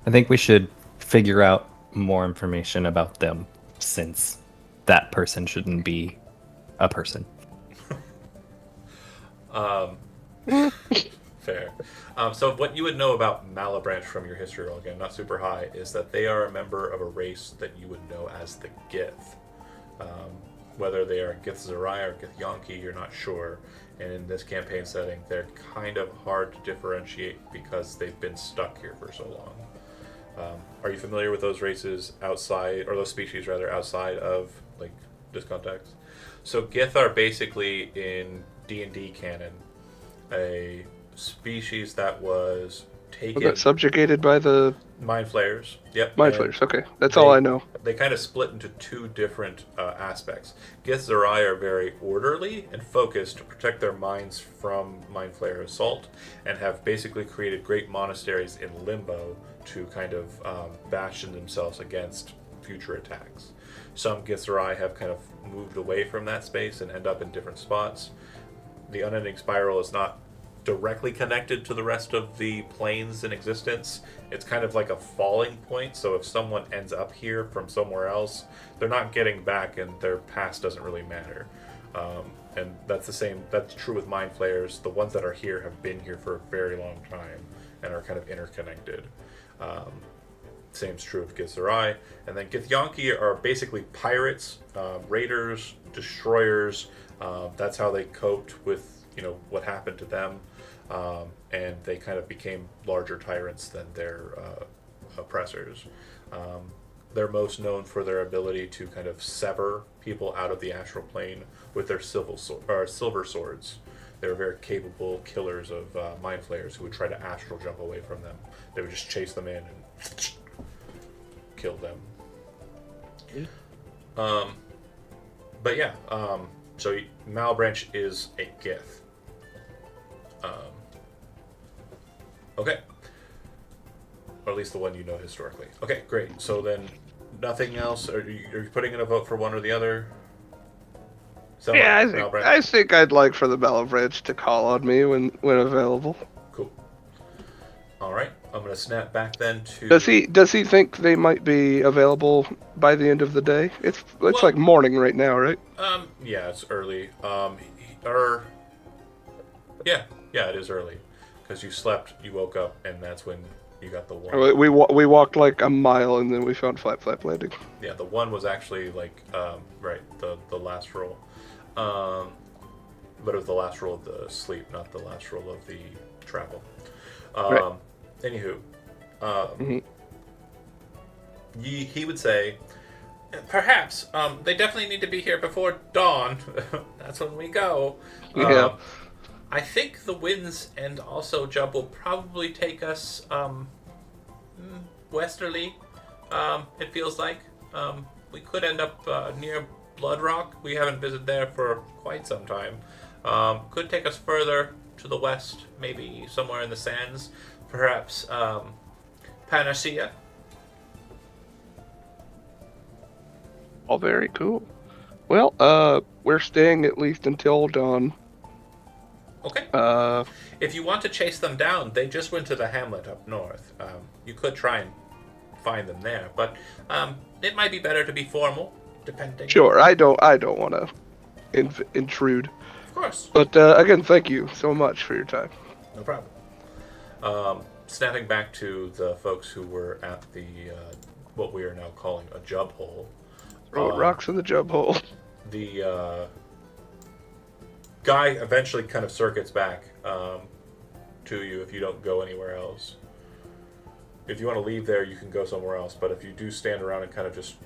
I think we should figure out more information about them since that person shouldn't be a person. Fair. So what you would know about Malabranch from your history roll, again, not super high, is that they are a member of a race that you would know as the Gith. Whether they are Githzerai or Githyanki, you're not sure. And in this campaign setting, they're kind of hard to differentiate because they've been stuck here for so long. Are you familiar with those races outside, or those species rather, outside of like this context? So Gith are basically in D&D canon a species that was Was taken. that subjugated by the Mind flayers. Yep. mind and flayers? Okay, that's all I know. They kind of split into two different aspects. Gith Zerai are very orderly and focused to protect their minds from mind flayer assault, and have basically created great monasteries in Limbo to kind of bastion themselves against future attacks. Some Gith Zerai have kind of moved away from that space and end up in different spots. The Unending Spiral is not directly connected to the rest of the planes in existence. It's kind of like a falling point, so if someone ends up here from somewhere else, they're not getting back, and their past doesn't really matter. And that's true with mind flayers. The ones that are here have been here for a very long time and are kind of interconnected. Same's true of Gith Zerai. And then Githyanki are basically pirates, raiders, destroyers. That's how they coped with what happened to them, and they kind of became larger tyrants than their oppressors. They're most known for their ability to kind of sever people out of the astral plane with their silver swords. They were very capable killers of mind flayers who would try to astral jump away from them. They would just chase them in and kill them. But yeah, so Malebranche is a Gith. Okay. Or at least the one you know historically. Okay, great. So then, nothing else? Are you putting in a vote for one or the other? Yeah, I think I'd like for the Malebranche to call on me when available. Cool. All right, I'm gonna snap back then to. Does he think they might be available by the end of the day? It's like morning right now, right? Yeah, it's early. Yeah, it is early, because you slept, you woke up, and that's when you got the one. We walked like a mile and then we found Flap Landing. Yeah, the one was actually like right, the last roll, but it was the last roll of the sleep, not the last roll of the travel. Right. Anywho, he would say, perhaps they definitely need to be here before dawn. That's when we go. Yeah. I think the winds and also Jub will probably take us westerly. It feels like we could end up near Blood Rock. We haven't visited there for quite some time. Could take us further to the west, maybe somewhere in the sands. Perhaps Panacea. All very cool. Well, we're staying at least until dawn. Okay. If you want to chase them down, they just went to the hamlet up north. You could try and find them there, but it might be better to be formal, depending. Sure, I don't want to intrude. Of course. But again, thank you so much for your time. No problem. Snapping back to the folks who were at the what we are now calling a Jub hole. Throw rocks in the Jub hole. The guy eventually kind of circuits back to you if you don't go anywhere else. If you want to leave there, you can go somewhere else, but if you do stand around and kind of just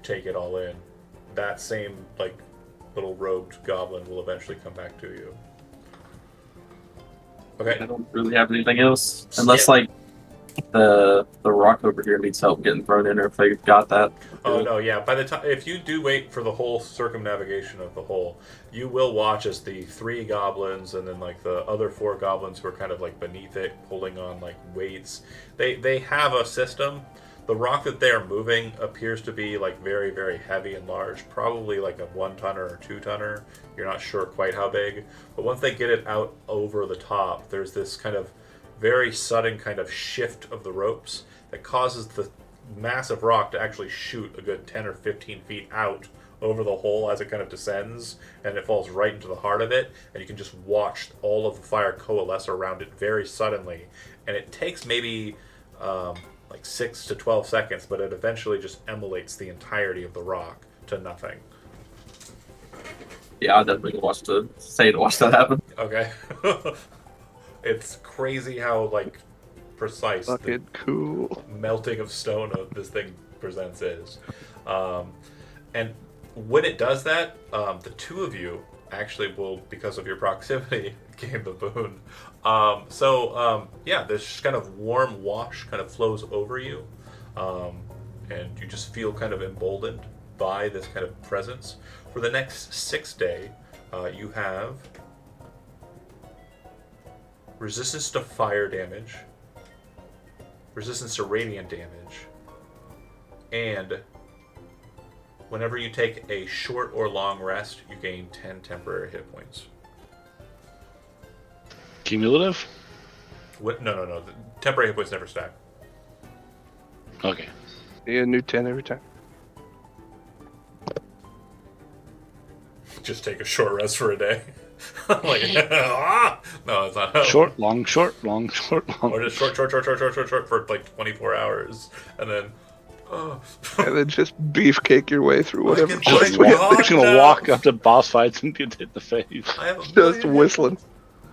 take it all in, that same like little robed goblin will eventually come back to you. Okay. I don't really have anything else, unless like the rock over here needs help getting thrown in, or if they got that. Oh no, yeah. By the time, if you do wait for the whole circumnavigation of the hole, you will watch as the 3 goblins and then like the other 4 goblins who are kind of like beneath it, pulling on like weights. They have a system. The rock that they are moving appears to be like very, very heavy and large, probably like a 1-tonner or 2-tonner. You're not sure quite how big, but once they get it out over the top, there's this kind of very sudden kind of shift of the ropes that causes the massive rock to actually shoot a good 10 or 15 feet out over the hole as it kind of descends, and it falls right into the heart of it, and you can just watch all of the fire coalesce around it very suddenly, and it takes maybe like 6 to 12 seconds, but it eventually just emulates the entirety of the rock to nothing. Yeah, I'll definitely watch that happen. Okay. It's crazy how like precise the Fucking cool. melting of stone of this thing presents is. And when it does that, the two of you actually will, because of your proximity, gain the boon. Yeah, this kind of warm wash kind of flows over you, and you just feel kind of emboldened by this kind of presence. For the next 6 day, you have resistance to fire damage, resistance to radiant damage, and whenever you take a short or long rest, you gain 10 temporary hit points. Cumulative? What? No. The temporary hit points never stack. Okay. Yeah, new 10 every time. Just take a short rest for a day. Like, no, it's not. Short, long, short, long, short, long. Or just short for like 24 hours, and then. And then just beefcake your way through whatever. can place just we walk. get. Just gonna no. walk up to boss fights and get hit in the face. I have a Just million- whistling. But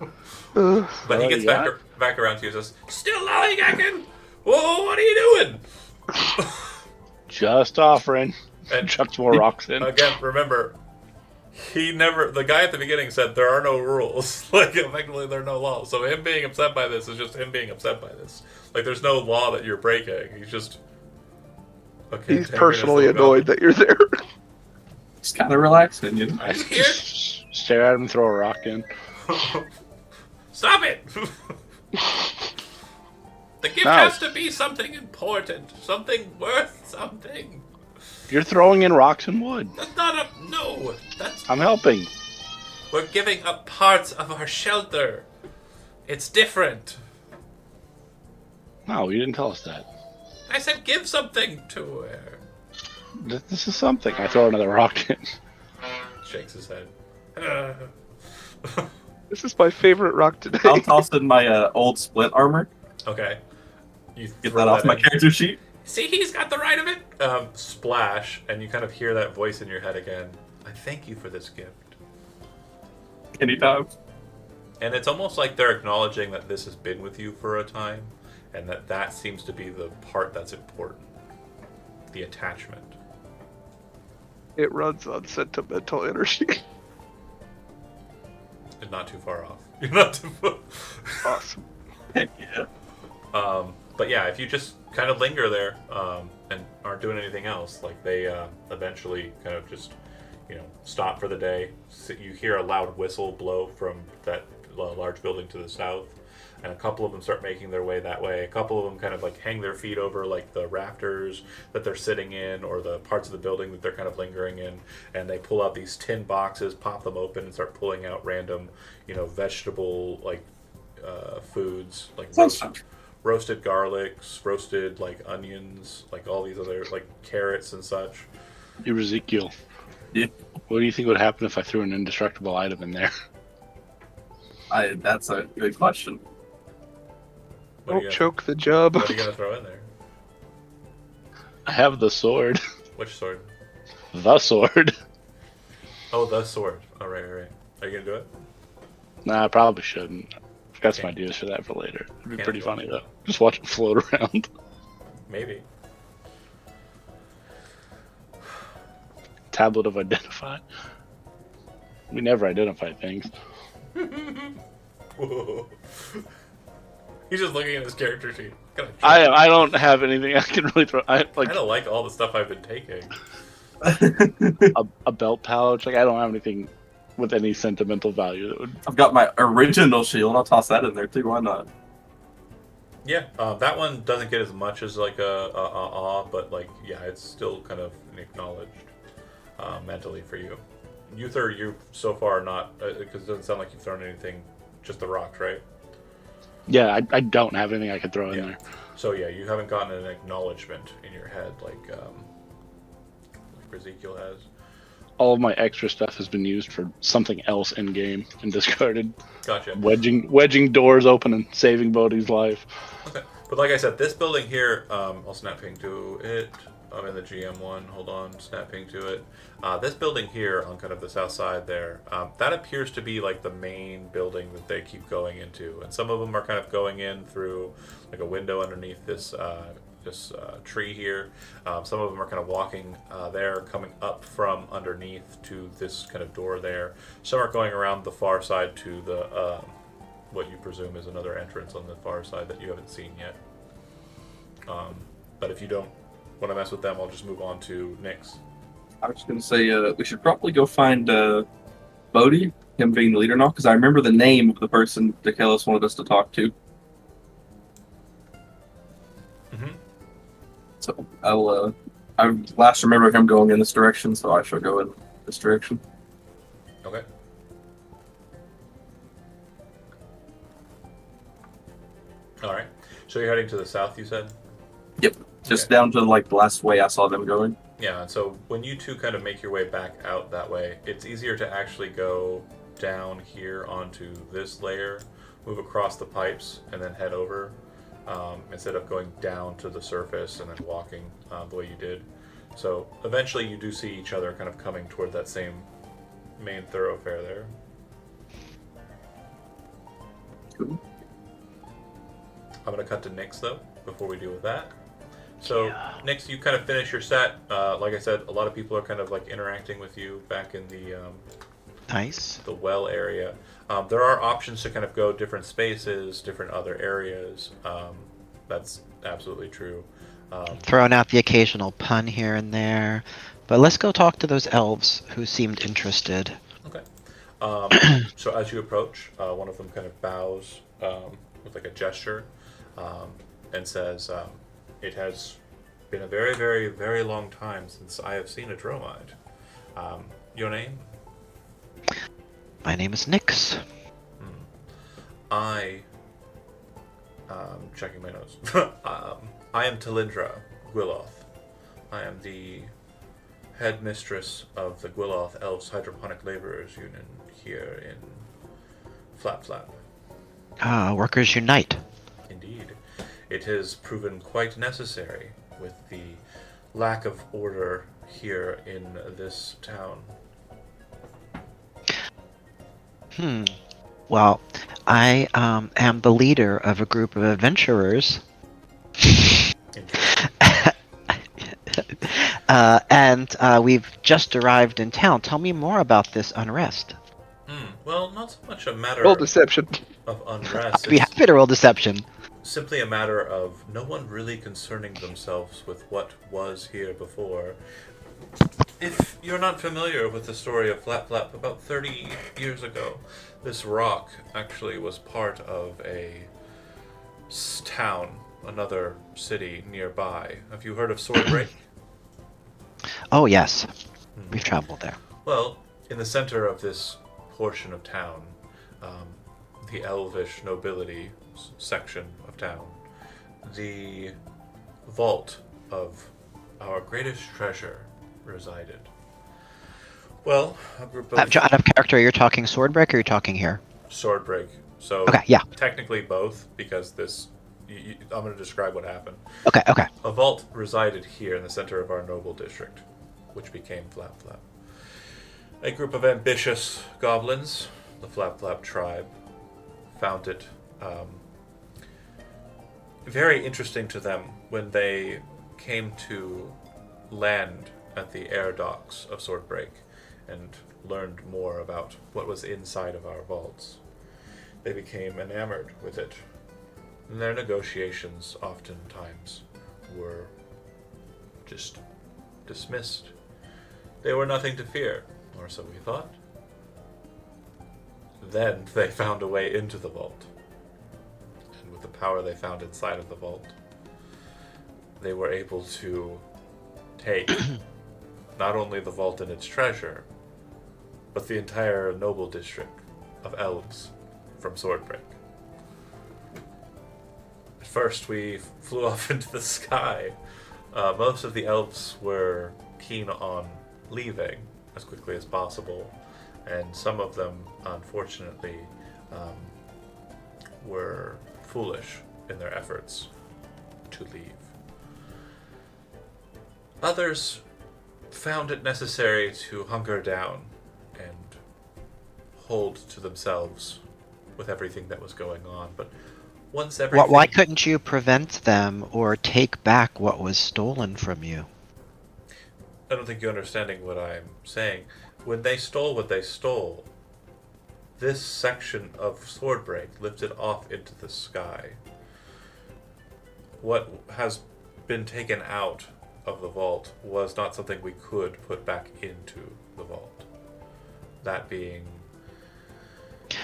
he Oh, gets yeah? back around to you and says, "Still lollygagging? Whoa, what are you doing?" Just offering. And Chucks more rocks in. again, remember, the guy at the beginning said there are no rules. Like, effectively, there are no laws. So him being upset by this is just him being upset by this. Like, there's no law that you're breaking. He's just. Okay, He's personally annoyed that you're there. Just kind of relaxing, you know. I just stare at him and throw a rock in. Stop it! The gift No. has to be something important, something worth something. You're throwing in rocks and wood. That's not a no. That's I'm helping. we're giving up parts of our shelter. It's different. No, you didn't tell us that. I said give something to her. This is something. I throw another rock in. Shakes his head. This is my favorite rock today. I'll toss in my old splint armor. Okay. You Get throw that off my in. character sheet. See, he's got the right of it. Splash, and you kind of hear that voice in your head again. I thank you for this gift. Anytime. And it's almost like they're acknowledging that this has been with you for a time, and that seems to be the part that's important. The attachment. It runs on sentimental energy. And not too far off. You're not too far. Awesome. Heck yeah. But yeah, if you just kind of linger there and aren't doing anything else, like they eventually kind of just, stop for the day. You hear a loud whistle blow from that large building to the south, and a couple of them start making their way that way. A couple of them kind of like hang their feet over like the rafters that they're sitting in or the parts of the building that they're kind of lingering in, and they pull out these tin boxes, pop them open, and start pulling out random, vegetable like foods like roasted garlics, roasted like onions, like all these other like carrots and such. You're Ezekiel. Yeah. What do you think would happen if I threw an indestructible item in there? That's a good question. What are Don't you choke the job. What are you gonna throw in there? I have the sword. Which sword? The sword. Oh, the sword. Oh, right. Are you gonna do it? Nah, I probably shouldn't. I've got some Okay. ideas for that for later. It'd be Can't pretty do funny it. though. Just watch it float around. Maybe. Tablet of Identify. We never identify things. Whoa. He's just looking at his character sheet. I don't have anything I can really throw. I I like kind of like all the stuff I've been taking. a belt pouch. Like I don't have anything with any sentimental value that would. I've got my original shield. I'll toss that in there too. Why not? Yeah, that one doesn't get as much as like a awe, but like yeah, it's still kind of acknowledged mentally for you. Uther, you so far not because it doesn't sound like you've thrown anything, just the rocks, right? Yeah, I don't have anything I could throw in Yeah. there. So yeah, you haven't gotten an acknowledgement in your head like Ezekiel has. All of my extra stuff has been used for something else in game and discarded. Gotcha. Wedging doors open and saving Bodhi's life. Okay. But like I said, this building here, I'll snap into it. I'm in the GM one. Hold on, snapping to it. This building here on kind of the south side there, that appears to be like the main building that they keep going into, and some of them are kind of going in through like a window underneath this tree here. Some of them are kind of walking there, coming up from underneath to this kind of door there. Some are going around the far side to the what you presume is another entrance on the far side that you haven't seen yet. But if you don't want to mess with them, I'll just move on to Nyx. I was just gonna say we should probably go find Bodhi, him being the leader now, because I remember the name of the person Dekelis wanted us to talk to. Mm-hmm. So I last remember him going in this direction, so I shall go in this direction. Okay. All right. So you're heading to the south, you said? Just Okay. down to like the last way I saw them going. Yeah, and so when you two kind of make your way back out that way, it's easier to actually go down here onto this layer, move across the pipes, and then head over, instead of going down to the surface and then walking the way you did. So eventually you do see each other kind of coming toward that same main thoroughfare there. Cool. I'm going to cut to Nyx, though, before we deal with that. So, Nyx, you kind of finish your set. Like I said, a lot of people are kind of like interacting with you back in Nice. the well area. There are options to kind of go different spaces, different other areas. That's absolutely true. Throwing out the occasional pun here and there. But let's go talk to those elves who seemed interested. Okay. So as you approach, one of them kind of bows with like a gesture and says, "It has been a very, very, very long time since I have seen a Dromide. Your name?" My name is Nyx. Checking my notes. I am Talindra Gwiloth. I am the headmistress of the Gwiloth Elves Hydroponic Laborers Union here in Flap Flap. Workers Unite. Indeed. It has proven quite necessary with the lack of order here in this town. Well, I am the leader of a group of adventurers. Interesting. And we've just arrived in town. Tell me more about this unrest. Well, not so much a matter Roll deception. of unrest. I'd be happy to roll deception. Simply a matter of no one really concerning themselves with what was here before. If you're not familiar with the story of Flap Flap, about 30 years ago, this rock actually was part of a town, another city nearby. Have you heard of Swordbreak? Oh, yes. We've traveled there. Well, in the center of this portion of town, the elvish nobility section of town, the vault of our greatest treasure resided. Well, a group of Out of character, you're talking Swordbreak or you're talking here? Swordbreak. So Okay, yeah. technically both, because this. I'm going to describe what happened. Okay. A vault resided here in the center of our noble district, which became Flap Flap. A group of ambitious goblins, the Flap Flap tribe, found it very interesting to them when they came to land at the air docks of Swordbreak and learned more about what was inside of our vaults. They became enamored with it. And their negotiations oftentimes were just dismissed. They were nothing to fear, or so we thought. Then they found a way into the vault. And with the power they found inside of the vault, they were able to take not only the vault and its treasure, but the entire noble district of elves from Swordbreak. At first, we flew off into the sky. Most of the elves were keen on leaving as quickly as possible, and some of them, unfortunately, were foolish in their efforts to leave. Others found it necessary to hunker down and hold to themselves with everything that was going on. But once everything... Why couldn't you prevent them or take back what was stolen from you? I don't think you're understanding what I'm saying. When they stole what they stole, this section of Swordbreak lifted off into the sky. What has been taken out of the vault was not something we could put back into the vault. That being...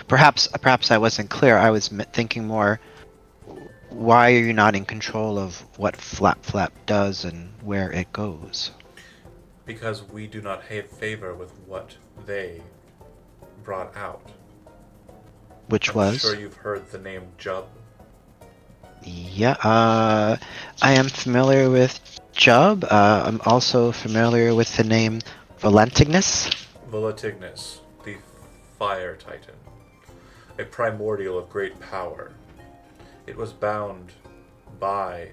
Perhaps I wasn't clear. I was thinking more, why are you not in control of what Flap Flap does and where it goes? Because we do not have favor with what they brought out. Which I'm was? sure you've heard the name Jub. Yeah, I am familiar with Jub. I'm also familiar with the name Valentignus. Volatignus, the Fire Titan. A primordial of great power. It was bound by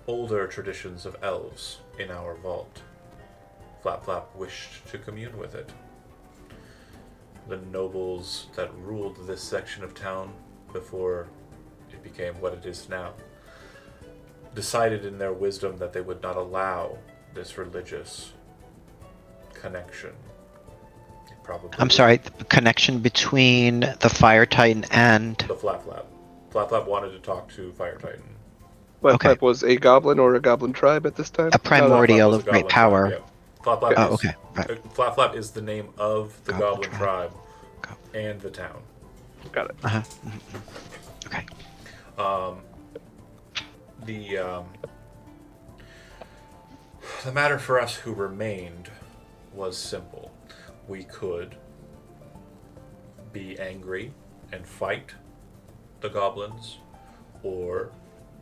older traditions of elves in our vault. Flap Flap wished to commune with it. The nobles that ruled this section of town before it became what it is now decided in their wisdom that they would not allow this religious connection. It probably I'm sorry, the connection between the Fire Titan and... the Flap Flap. Flap Flap wanted to talk to Fire Titan. Flap Okay. Flap was a goblin or a goblin tribe at this time? A primordial Flap of Flap was a great goblin power. tribe, yeah. Flap Flap Oh, is, okay, right. Flap Flap is the name of the Goblin goblin tribe Go- and the town. Got it. Uh-huh. Okay. The matter for us who remained was simple. We could be angry and fight the goblins, or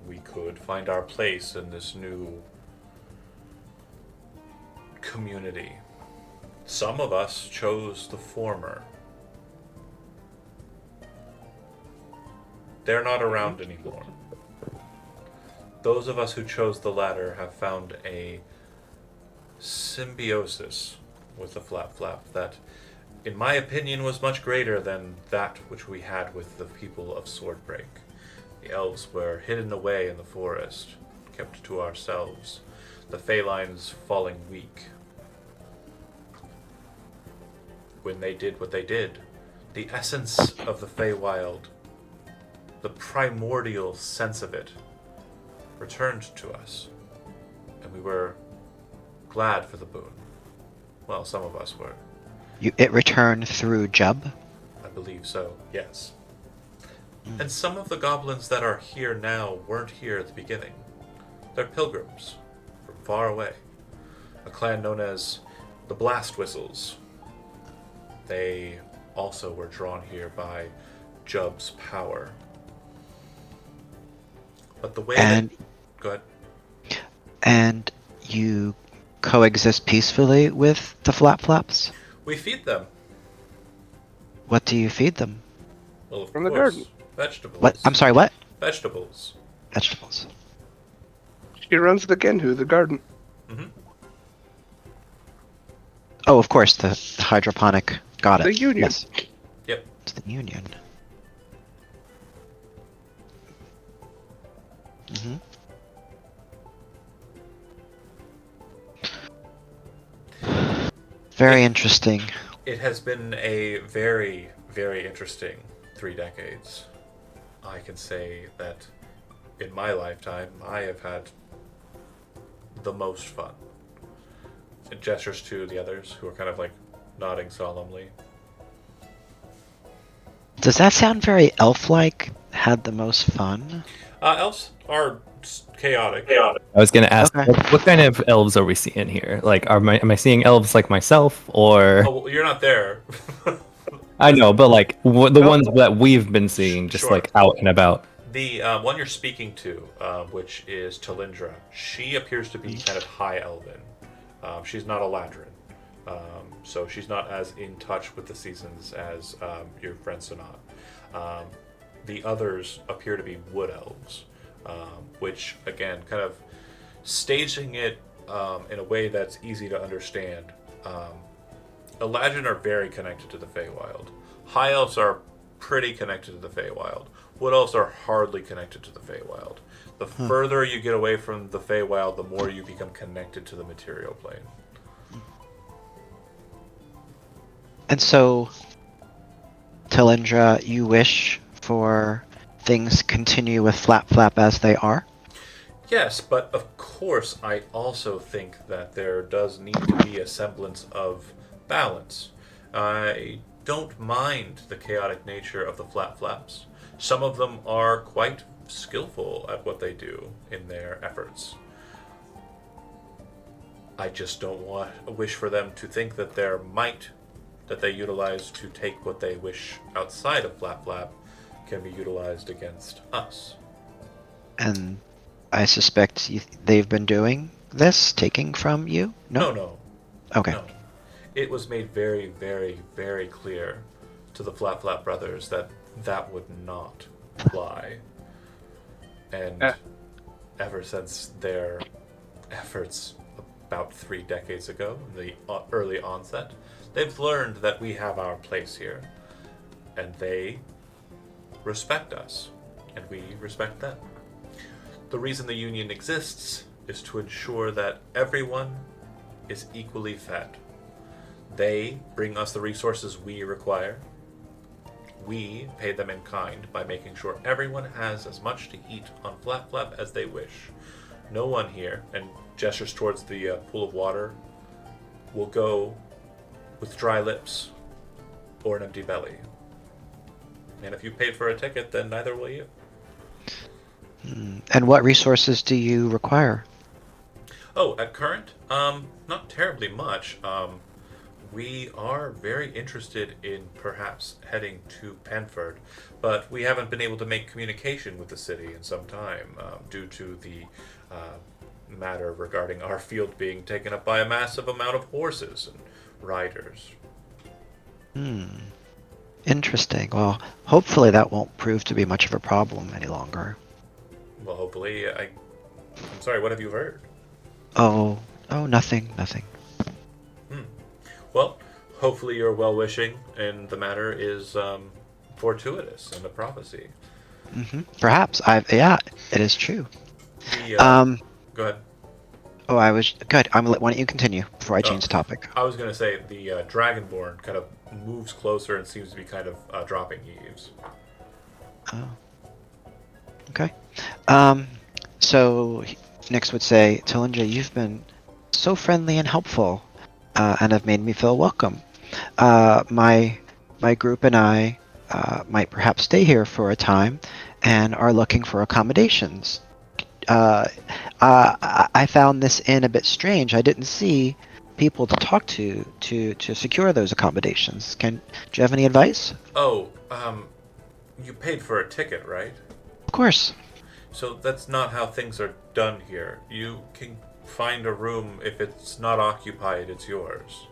we could find our place in this new community. Some of us chose the former. They're not around anymore. Those of us who chose the latter have found a symbiosis with the Flap Flap that, in my opinion, was much greater than that which we had with the people of Swordbreak. The elves were hidden away in the forest, kept to ourselves, the Phalines falling weak. When they did what they did, the essence of the Feywild, the primordial sense of it, returned to us, and we were glad for the boon. Well, some of us were. It returned through Jub? I believe so, yes. And some of the goblins that are here now weren't here at the beginning. They're pilgrims from far away. A clan known as the Blast Whistles. They also were drawn here by Jub's power. But the way And- that... Go ahead. And you coexist peacefully with the Flap Flaps? We feed them. What do you feed them? Well, of From the course. garden. Vegetables. What? I'm sorry, what? Vegetables. Vegetables. She runs the Genhu, the garden. Hmm. Oh, of course, the hydroponic. Got it. The union. Yes. Yep. It's the union. Mm-hmm. Very interesting. It has been a very, very interesting 3 decades. I can say that in my lifetime, I have had the most fun. It gestures to the others who are kind of like nodding solemnly. Does that sound very elf-like? Had the most fun? Elves are chaotic. I was gonna ask, Okay. what kind of elves are we seeing here? Like, am I seeing elves like myself, or Oh, well, you're not there. I know, but like the ones that we've been seeing, just Sure. like out and about. The one you're speaking to, which is Talindra, she appears to be kind of high elven. She's not a Ladrin, so she's not as in touch with the seasons as your friend Sanat. The others appear to be wood elves, which again, kind of staging it in a way that's easy to understand. Eladrin are very connected to the Feywild. High Elves are pretty connected to the Feywild. Wood Elves are hardly connected to the Feywild. The further you get away from the Feywild, the more you become connected to the material plane. And so, Talindra, you wish for things continue with Flap Flap as they are? Yes, but of course, I also think that there does need to be a semblance of balance. I don't mind the chaotic nature of the Flap Flaps. Some of them are quite skillful at what they do in their efforts. I just don't wish for them to think that their might that they utilize to take what they wish outside of Flap Flap can be utilized against us. And I suspect they've been doing this, taking from you? No. Okay. No. It was made very, very, very clear to the Flap Flap brothers that that would not fly. And ever since their efforts about 3 decades ago, the early onset, they've learned that we have our place here. And they respect us. And we respect them. The reason the union exists is to ensure that everyone is equally fed. They bring us the resources we require. We pay them in kind by making sure everyone has as much to eat on Flap Flap as they wish. No one here, and gestures towards the pool of water, will go with dry lips or an empty belly. And if you paid for a ticket, then neither will you. And what resources do you require? Oh, at current? Not terribly much. We are very interested in perhaps heading to Penford, but we haven't been able to make communication with the city in some time due to the matter regarding our field being taken up by a massive amount of horses and riders. Interesting. Well, hopefully that won't prove to be much of a problem any longer. Well, hopefully, I'm sorry, what have you heard? Oh, nothing. Well, hopefully your well-wishing in the matter is fortuitous in the prophecy. Perhaps. Yeah, it is true. Go ahead. Oh, I was good. Why don't you continue before I change the topic? I was going to say the Dragonborn kind of moves closer and seems to be kind of dropping eaves. Oh. Okay. So Nyx would say, Talindra, you've been so friendly and helpful, and have made me feel welcome. My group and I might perhaps stay here for a time, and are looking for accommodations. I found this inn a bit strange. I didn't see people to talk to secure those accommodations. Do you have any advice? Oh, you paid for a ticket, right? Of course. So that's not how things are done here. You can find a room. If it's not occupied, it's yours.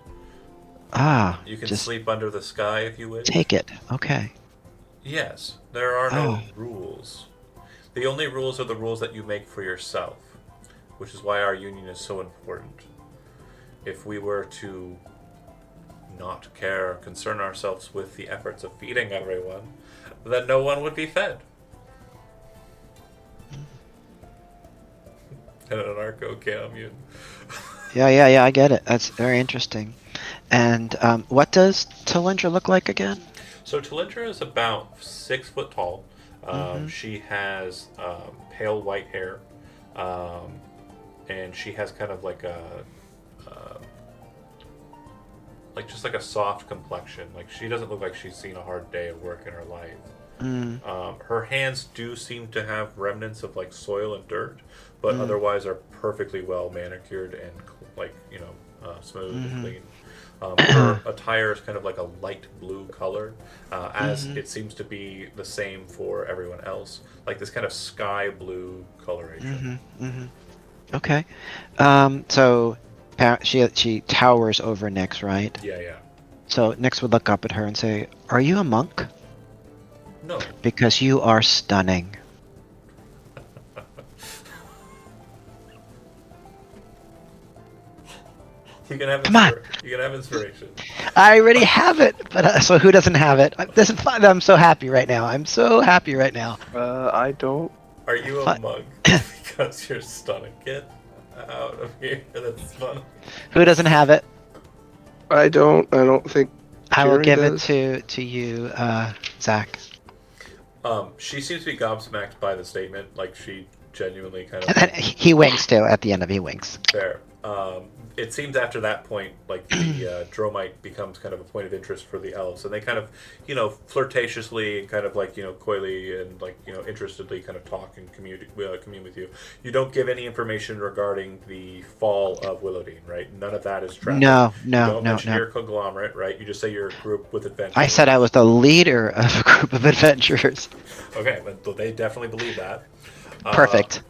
You can just sleep under the sky if you wish. take it. Okay. Yes, there are no rules. The only rules are the rules that you make for yourself, which is why our union is so important. If we were to not care or concern ourselves with the efforts of feeding everyone, then no one would be fed. An anarcho commune. Yeah, I get it. That's very interesting. And what does Talindra look like again? So Talindra is about 6 foot tall. She has pale white hair, and she has kind of like a just like a soft complexion. Like she doesn't look like she's seen a hard day of work in her life. Her hands do seem to have remnants of like soil and dirt, but otherwise are perfectly well manicured and smooth and clean. Her attire is kind of like a light blue color, as it seems to be the same for everyone else, like this kind of sky blue coloration. Okay. So she towers over Nyx, right? Yeah. So Nyx would look up at her and say, "Are you a monk? No. Because you are stunning." You can have Come on. you can have inspiration. I already have it, but so who doesn't have it? This is fun. I'm so happy right now. I'm so happy right now. I don't. Are you a Fine. mug because you're stunning? Get out of here. That's funny. Who doesn't have it? I don't. I don't think. I will Jerry give does. it to you, Zach. She seems to be gobsmacked by the statement. Like she genuinely kind And then of he winks too. At the end of he winks. fair. It seems after that point, like the Dromite becomes kind of a point of interest for the elves, and they kind of, flirtatiously and kind of like coyly and like interestedly kind of talk and commune with you. You don't give any information regarding the fall of Willowdean, right? None of that is traveled. No, You no, don't no, mention no. you're a conglomerate, right? You just say you're a group with adventures. I said I was the leader of a group of adventurers. Okay, but they definitely believe that. Perfect.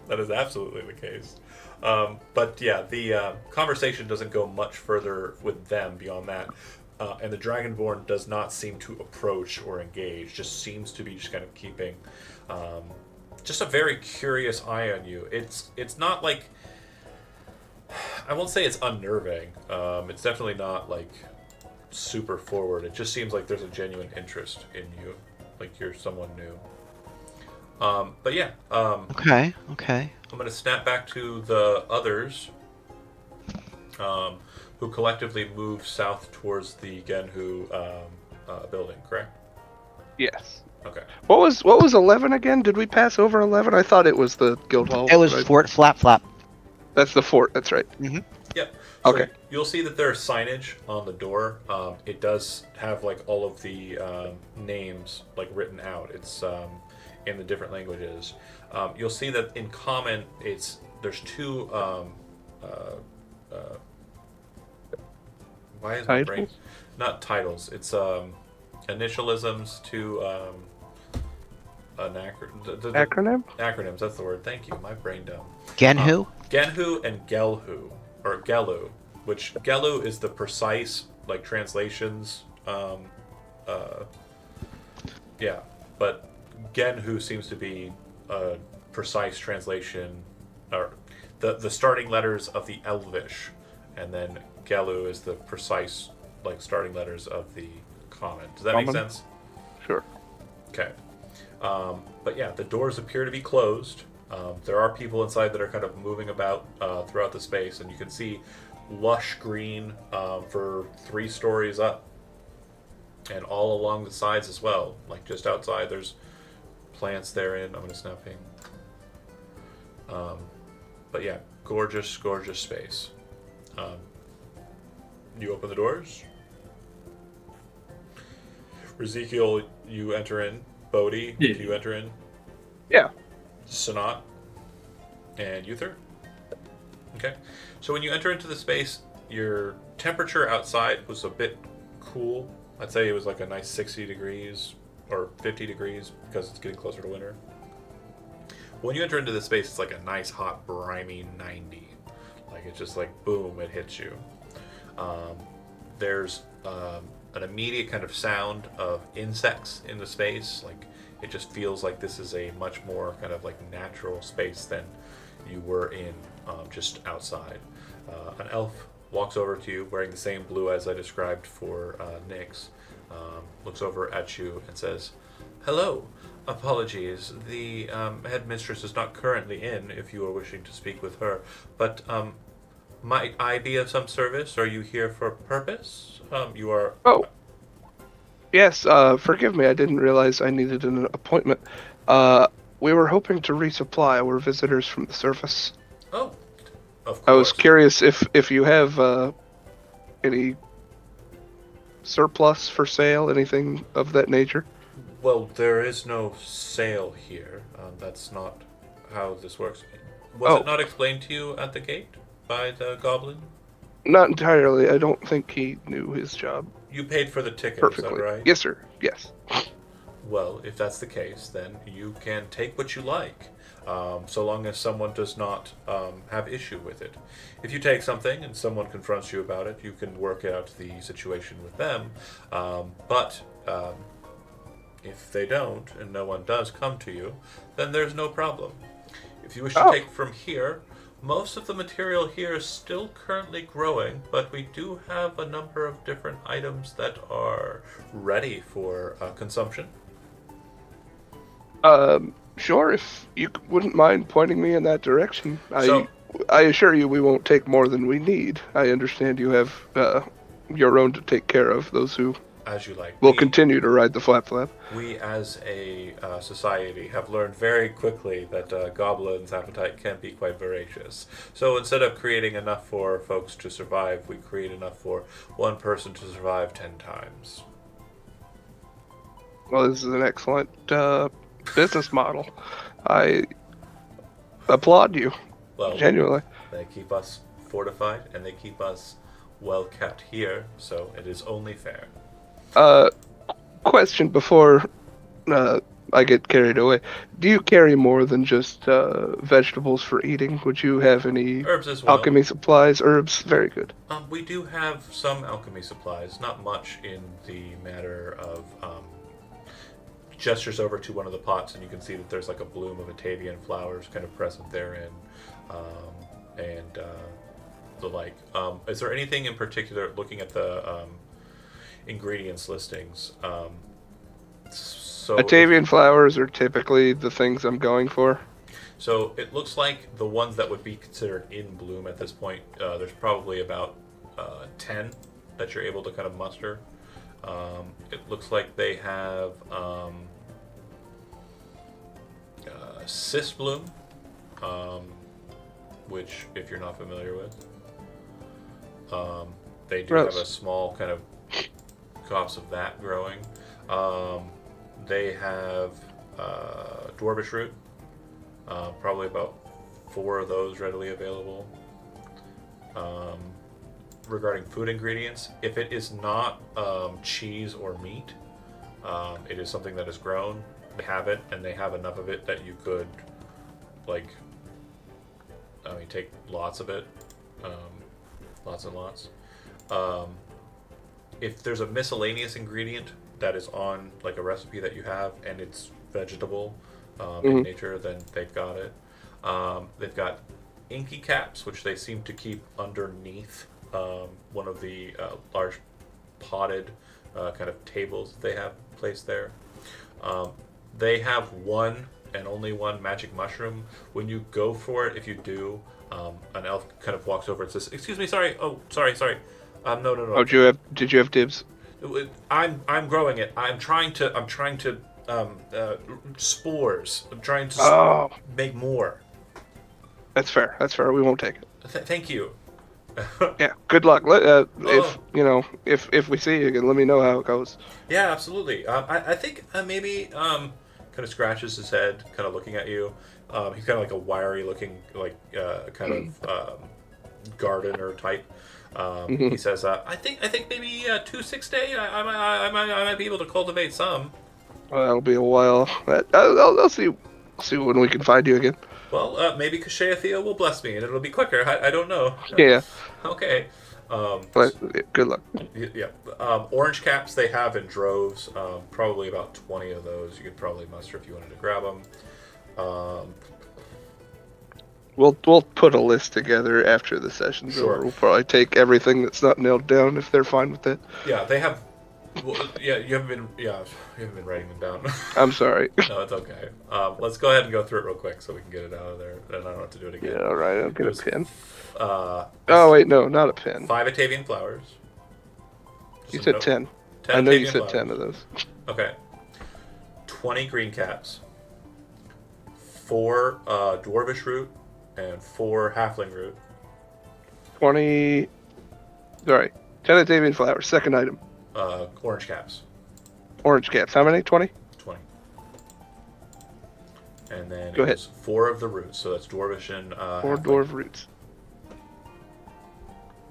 That is absolutely the case. But yeah, the conversation doesn't go much further with them beyond that. And the Dragonborn does not seem to approach or engage, just seems to be just kind of keeping just a very curious eye on you. It's not like, I won't say it's unnerving. It's definitely not like super forward. It just seems like there's a genuine interest in you, like you're someone new. But yeah, Okay. I'm going to snap back to the others, who collectively move south towards the Genhu building. Correct? Yes. Okay. What was 11 again? Did we pass over 11? I thought it was the guild hall. It was but Fort Flap Flap. That's the fort. That's right. Yep. So Okay. you'll see that there's signage on the door. It does have like all of the names like written out. It's in the different languages. You'll see that in common, there's two. Why is my brain? Titles? Not titles. It's initialisms to Acronym? acronyms. That's the word. Thank you. My brain dumb. Genhu? Genhu and Gelhu, or Gelu, which Gelu is the precise like translations. Yeah, but Genhu seems to be a precise translation, or the starting letters of the Elvish, and then Gelu is the precise like starting letters of the Common. Does that make Common? sense? Sure. Okay. But yeah, the doors appear to be closed. There are people inside that are kind of moving about throughout the space, and you can see lush green for 3 stories up, and all along the sides as well. Like just outside, there's plants therein. I'm going to snap in. But yeah, gorgeous, gorgeous space. You open the doors. Ezekiel, you enter in. Bodhi, Yeah. you enter in. Yeah. Sanat, and Uther. Okay. So when you enter into the space, your temperature outside was a bit cool. I'd say it was like a nice 60 degrees or 50 degrees because it's getting closer to winter. When you enter into the space, it's like a nice, hot, briny 90. Like it's just like boom, it hits you. There's an immediate kind of sound of insects in the space. Like it just feels like this is a much more kind of like natural space than you were in just outside. An elf walks over to you wearing the same blue as I described for Nyx. Looks over at you and says, "Hello. Apologies. The headmistress is not currently in if you are wishing to speak with her. But might I be of some service? Are you here for a purpose? You are... Oh. Yes. Forgive me. I didn't realize I needed an appointment. We were hoping to resupply. We're visitors from the surface. Oh, of course. I was curious if you have any surplus for sale, anything of that nature. Well, there is no sale here. That's not how this works. Was it not explained to you at the gate by the goblin? Not entirely. I don't think he knew his job You paid for the ticket, perfectly. is that right? Yes, sir. Yes. Well, if that's the case, then you can take what you like, so long as someone does not have issue with it. If you take something and someone confronts you about it, you can work out the situation with them. But if they don't, and no one does come to you, then there's no problem. If you wish to Oh. take from here, Most of the material here is still currently growing, but we do have a number of different items that are ready for consumption. Sure, if you wouldn't mind pointing me in that direction. So- I assure you we won't take more than we need. I understand you have your own to take care of, those who As you like. will continue to ride the flap. We, as a society, have learned very quickly that goblins' appetite can be quite voracious. So instead of creating enough for folks to survive, we create enough for one person to survive 10 times. Well, this is an excellent business model. I applaud you, Well, genuinely. they keep us fortified and they keep us well kept here, so it is only fair. Question before I get carried away. Do you carry more than just vegetables for eating? Would you have any Herbs as well. alchemy supplies, herbs? Very good. We do have some alchemy supplies, not much in the matter of gestures over to one of the pots, and you can see that there's like a bloom of Atavian flowers kind of present therein, and the like. Is there anything in particular, looking at the ingredients listings? So Atavian flowers are typically the things I'm going for. So it looks like the ones that would be considered in bloom at this point, there's probably about 10 that you're able to kind of muster. It looks like they have Cis Bloom, which, if you're not familiar with, they do Gross. have a small kind of copse of that growing. They have Dwarvish Root, probably about 4 of those readily available. Regarding food ingredients, if it is not cheese or meat, it is something that is grown. They have it, and they have enough of it that you could, take lots of it, lots and lots. If there's a miscellaneous ingredient that is on like a recipe that you have and it's vegetable in nature, then they've got it. They've got inky caps, which they seem to keep underneath one of the large potted kind of tables that they have placed there. They have one and only one magic mushroom. When you go for it, if you do, an elf kind of walks over and says, "Excuse me, sorry. Oh, sorry. No. Oh, did you have dibs? I'm growing it. I'm trying to spores. I'm trying to Oh, make more. that's fair. That's fair. We won't take it. Thank you." Yeah. Good luck. If we see you again, let me know how it goes. Yeah, absolutely. I think maybe kind of scratches his head, kind of looking at you. He's kind of like a wiry looking, kind of gardener type. He says, "I think maybe 2-6 day. I might be able to cultivate some." Well, that'll be a while. I'll see when we can find you again. Well, maybe Kashea Theo will bless me, and it'll be quicker. I don't know. Yeah. Okay. But good luck. Yeah. Orange caps they have in droves. Probably about 20 of those. You could probably muster if you wanted to grab them. We'll put a list together after the session's Sure. over. We'll probably take everything that's not nailed down if they're fine with it. Yeah, they have. Well, you haven't been writing them down. I'm sorry. No, it's okay. Let's go ahead and go through it real quick so we can get it out of there, and I don't have to do it Yeah, again. all right. I'll get a It was, pen. Uh, Oh wait, no, not a pen. 5 Atavian flowers. You Just said a note. 10. 10 I know you Atavian said flowers. 10 of those. Okay. 20 green caps. 4 dwarvish root and 4 halfling root. 20. Sorry, 10 Atavian flowers. Second item. Orange caps. Orange caps. How many? 20. 20. And then Go it ahead. was 4 of the roots, so that's dwarvish and 4 halfling. dwarf roots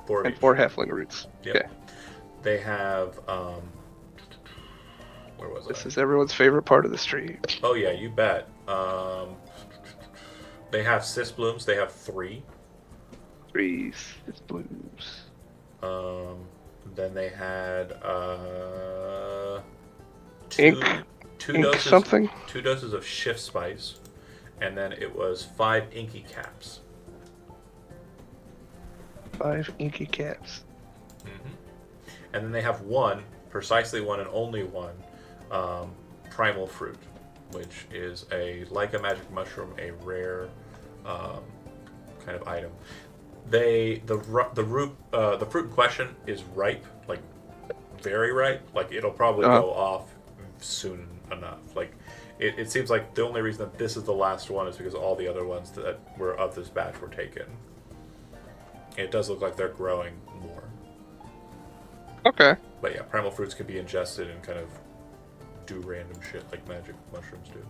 4 of and each. 4 halfling roots. Yep. Okay. They have where was This I? is everyone's favorite part of the stream. Oh yeah, you bet. They have cis blooms. They have 3. 3 cis blues. Then they had Ink. two Ink doses something. 2 doses of shift spice, and then it was 5 inky caps. 5 inky caps. And then they have one, precisely one and only one, primal fruit, which is like a magic mushroom, a rare kind of item. The fruit in question is ripe, like very ripe. Like it'll probably go off soon enough. Like it seems like the only reason that this is the last one is because all the other ones that were of this batch were taken. It does look like they're growing more. Okay. But yeah, primal fruits can be ingested and kind of do random shit like magic mushrooms do.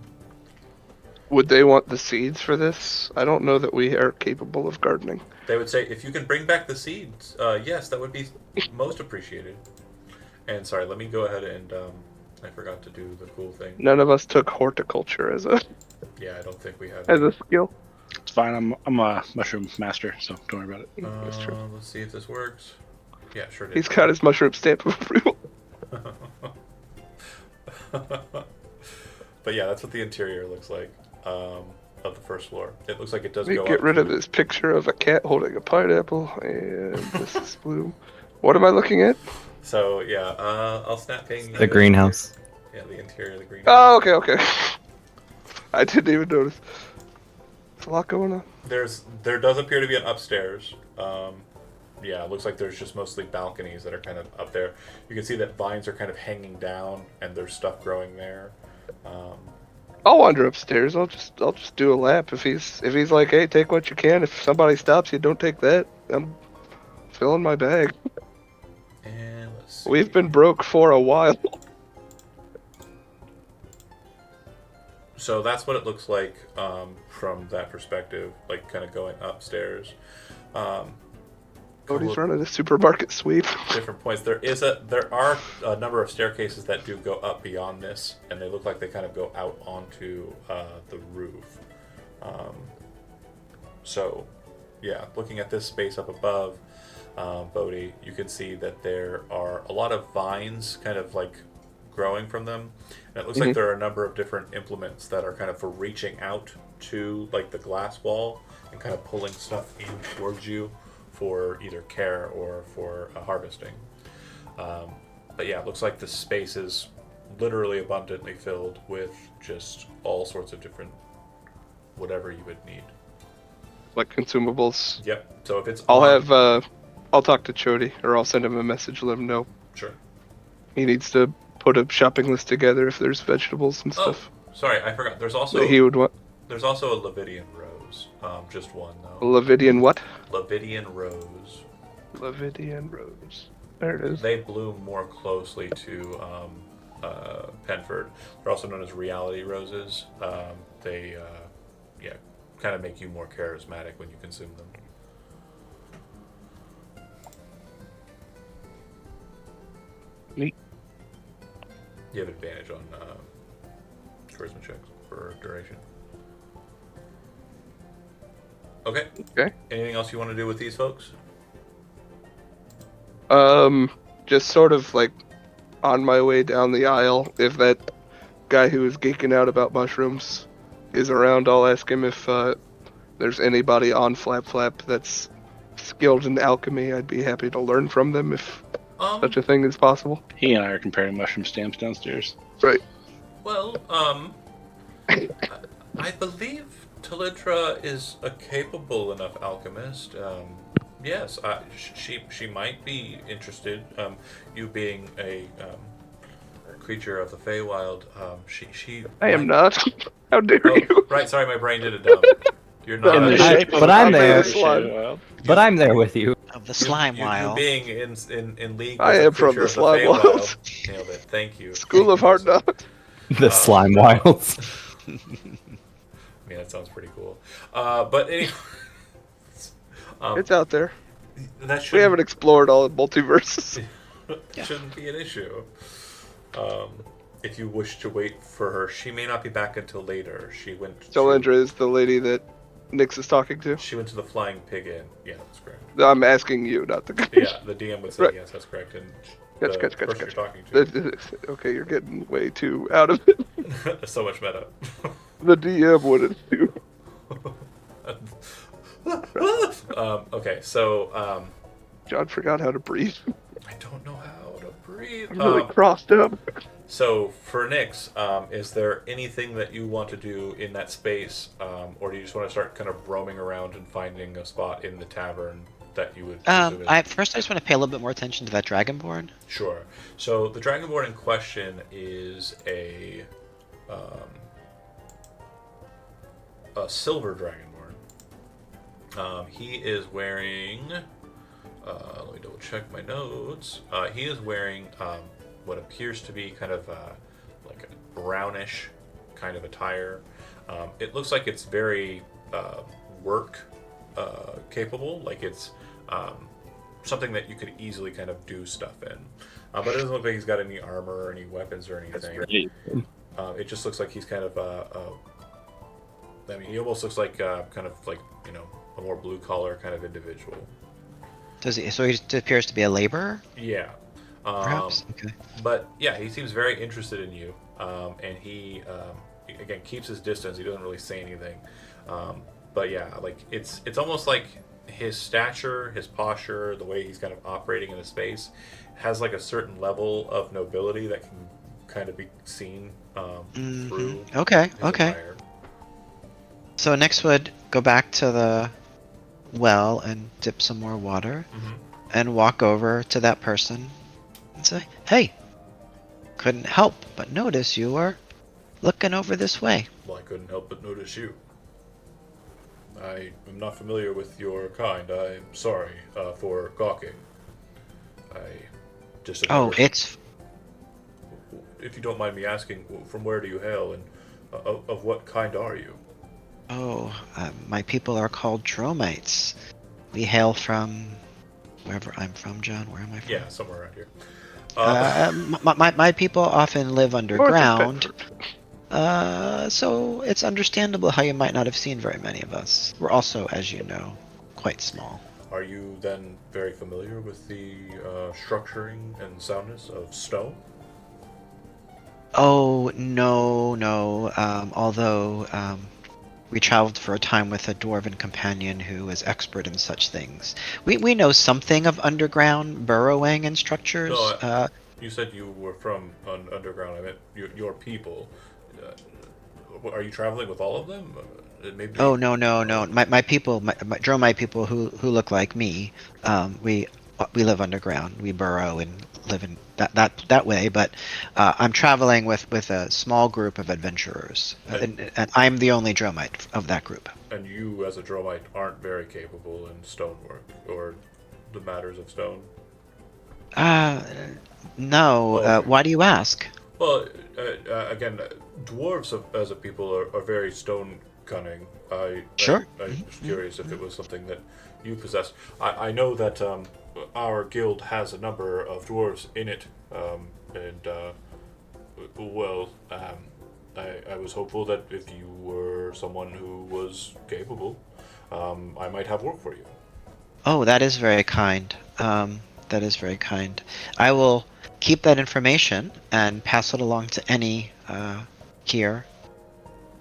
Would they want the seeds for this? I don't know that we are capable of gardening. They would say, if you can bring back the seeds, yes, that would be most appreciated. And sorry, let me go ahead and I forgot to do the cool thing. None of us took horticulture as a Yeah, I don't think we have. skill. It's fine. I'm a mushroom master, so don't worry about it. That's true. Let's see if this works. Yeah, sure did. He's got his mushroom stamp of approval. But yeah, that's what the interior looks like of the first floor. It looks like it does Let go me get up rid of to- this picture of a cat holding a pineapple, and this is blue. What am I looking at? So yeah, I'll snap ping The greenhouse. Yeah, the interior of the greenhouse. Oh, okay. I didn't even notice. There's a lot going on. There does appear to be an upstairs. Yeah, it looks like there's just mostly balconies that are kind of up there. You can see that vines are kind of hanging down, and there's stuff growing there. I'll wander upstairs. I'll just do a lap. If he's like, hey, take what you can. If somebody stops you, don't take that. I'm filling my bag. And let's see. We've been broke for a while. So that's what it looks like from that perspective, like kind of going upstairs. Cody's Couple of running a supermarket sweep. different points. There are a number of staircases that do go up beyond this, and they look like they kind of go out onto the roof. So, yeah, looking at this space up above, Bodhi, you can see that there are a lot of vines kind of like growing from them. And it looks like there are a number of different implements that are kind of for reaching out to like the glass wall and kind of pulling stuff in towards you for either care or for harvesting. But yeah, it looks like the space is literally abundantly filled with just all sorts of different whatever you would need. Like consumables. Yep. So if it's I'll talk to Chody, or I'll send him a message, let him know. Sure. He needs to put a shopping list together if there's vegetables and stuff Sorry, I forgot. There's also that he would want. a Levidian rose. Just one though. Levidian what? Levidian rose. Levidian rose. There it is. They bloom more closely to Penford. They're also known as reality roses. They kind of make you more charismatic when you consume them. Neat. You have advantage on charisma checks for duration. Okay. Okay. Anything else you want to do with these folks? Just sort of like on my way down the aisle, if that guy who was geeking out about mushrooms is around, I'll ask him if there's anybody on Flap Flap that's skilled in alchemy. I'd be happy to learn from them if such a thing is possible. He and I are comparing mushroom stamps downstairs. Right. Well, I believe Talidra is a capable enough alchemist. Yes, she might be interested. You being a creature of the Feywild, she. I am not. How dare Oh, you? right. Sorry, my brain did it dumb. You're not. In the I- shape of but a I'm pumpkin there. shade, well, But I'm there with you. Of the slime you wild. being in league. I with a am from creature the of Slime Feywild. Wilds. Nailed it. Thank you. School of Hard Knocks. The slime wilds. I mean, that sounds pretty cool. But anyway, It's out there. that We shouldn't, haven't explored all the multiverses. shouldn't be an issue. If you wish to wait for her, she may not be back until later. She went. Solendra is the lady that Nyx is talking to. She went to the Flying Pig Inn. Yeah, that's correct. I'm asking you, not the guy. Yeah, the DM would say Right. yes, that's correct. And Gotcha, the gotcha, person gotcha. you're talking to. Okay, you're getting way too out of it. So much meta. The DM wouldn't do. Okay, so John forgot how to breathe. I don't know how to breathe. I'm really crossed up. So for Nyx, is there anything that you want to do in that space, or do you just want to start kind of roaming around and finding a spot in the tavern that you would? presume is- I just want to pay a little bit more attention to that Dragonborn. Sure. So the Dragonborn in question is a silver Dragonborn. He is wearing. Let me double check my notes. He is wearing what appears to be kind of like a brownish kind of attire. It looks like it's very work capable, like it's something that you could easily kind of do stuff in. But it doesn't look like he's got any armor or any weapons or anything. It just looks like he's kind of I mean, he almost looks like kind of like, you know, a more blue collar kind of individual. Does he? So he just appears to be a laborer, Yeah. perhaps. Okay. But yeah, he seems very interested in you, and he again keeps his distance. He doesn't really say anything, but yeah, like it's almost like his stature, his posture, the way he's kind of operating in the space, has like a certain level of nobility that can kind of be seen through. Okay. his Okay. attire. So next would go back to the well and dip some more water, and walk over to that person and say, "Hey, couldn't help but notice you were looking over this way." Well, I couldn't help but notice you. I am not familiar with your kind. I'm sorry for gawking. I just. Oh, it's If you don't mind me asking, from where do you hail, and of what kind are you? my people are called Dromites. We hail from wherever I'm from, John. Where am I from? Yeah, somewhere around here. My people often live North of underground. Bedford. So it's understandable how you might not have seen very many of us. We're also, as you know, quite small. Are you then very familiar with the structuring and soundness of stone? Oh, no. Although we traveled for a time with a dwarven companion who was expert in such things. We know something of underground burrowing and structures. No, you said you were from underground. I meant your people. Are you traveling with all of them? Maybe. Oh, no. My people, my Dromite people who look like me, we live underground. We burrow and live in that way. But I'm traveling with a small group of adventurers, and I'm the only Dromite of that group. And you, as a Dromite, aren't very capable in stonework or the matters of stone. No. Okay. Why do you ask? Well, again, dwarves as a people are very stone cunning. Sure. I was curious if it was something that you possess. I know that our guild has a number of dwarves in it, and I was hopeful that if you were someone who was capable, I might have work for you. Oh, that is very kind. That is very kind. I will keep that information and pass it along to any here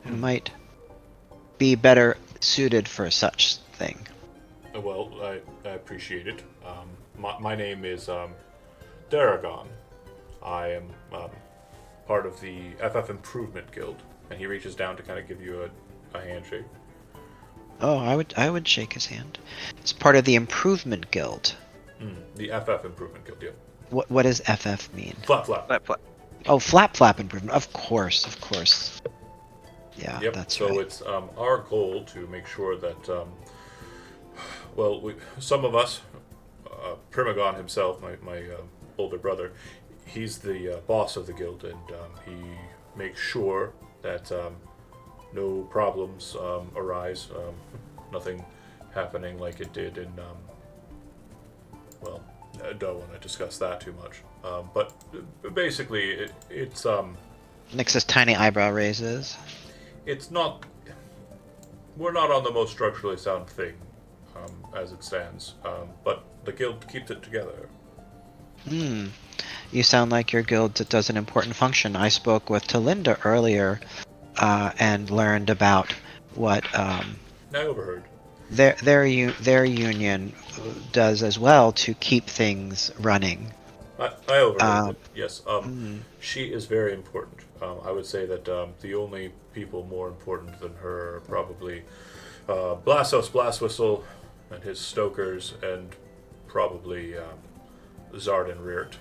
who might be better suited for such thing. Well, I appreciate it. My name is Daragon. I am part of the FF Improvement Guild, and he reaches down to kind of give you a handshake. Oh, I would shake his hand. It's part of the Improvement Guild. The FF Improvement Guild, yeah. What does FF mean? Flap flap. Flap, flap. Oh, flap improvement. Of course. Yeah, Yep. that's so right. it's our goal to make sure that, some of us, Primagon himself, my older brother, he's the boss of the guild, and he makes sure that no problems arise, nothing happening like it did in. I don't want to discuss that too much. But basically, it's Nix's tiny eyebrow raises. it's not. We're not on the most structurally sound thing, as it stands. But the guild keeps it together. You sound like your guild does an important function. I spoke with Talinda earlier, and learned about what. I overheard. their union does as well to keep things running. I overheard Um, it. Yes. mm, She is very important. I would say that the only people more important than her are probably Blassos Blastwhistle and his stokers, and probably Zardan Reart.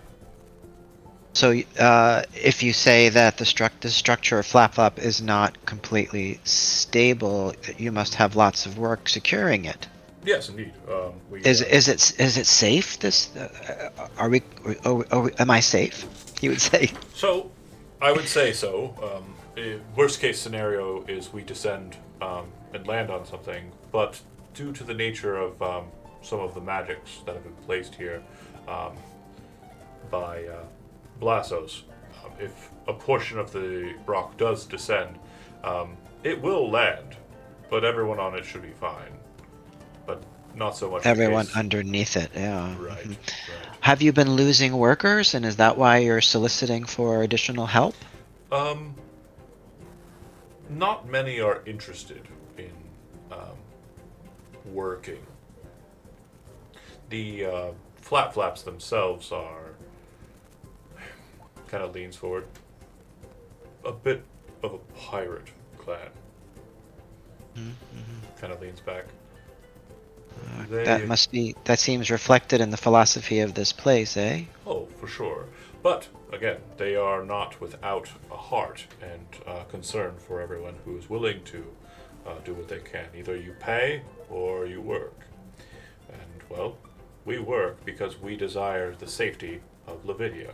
So, if you say that the structure of Flap Flap is not completely stable, you must have lots of work securing it. Yes, indeed. We Is it safe? Are we? Am I safe? You would say. So, I would say so. Worst case scenario is we descend and land on something, but due to the nature of some of the magics that have been placed here um, by Blassos, if a portion of the rock does descend, it will land, but everyone on it should be fine. But not so much the Everyone case. underneath it, yeah. Right, Mhm. right. Have you been losing workers, and is that why you're soliciting for additional help? Um, Not many are interested in um, working. The Flat Flaps themselves are kind of leans forward, a bit of a pirate clan. Kind of leans back. That seems reflected in the philosophy of this place, eh? Oh, for sure. But again, they are not without a heart and concern for everyone who is willing to do what they can. Either you pay or you work. And, well, we work because we desire the safety of Lavidia.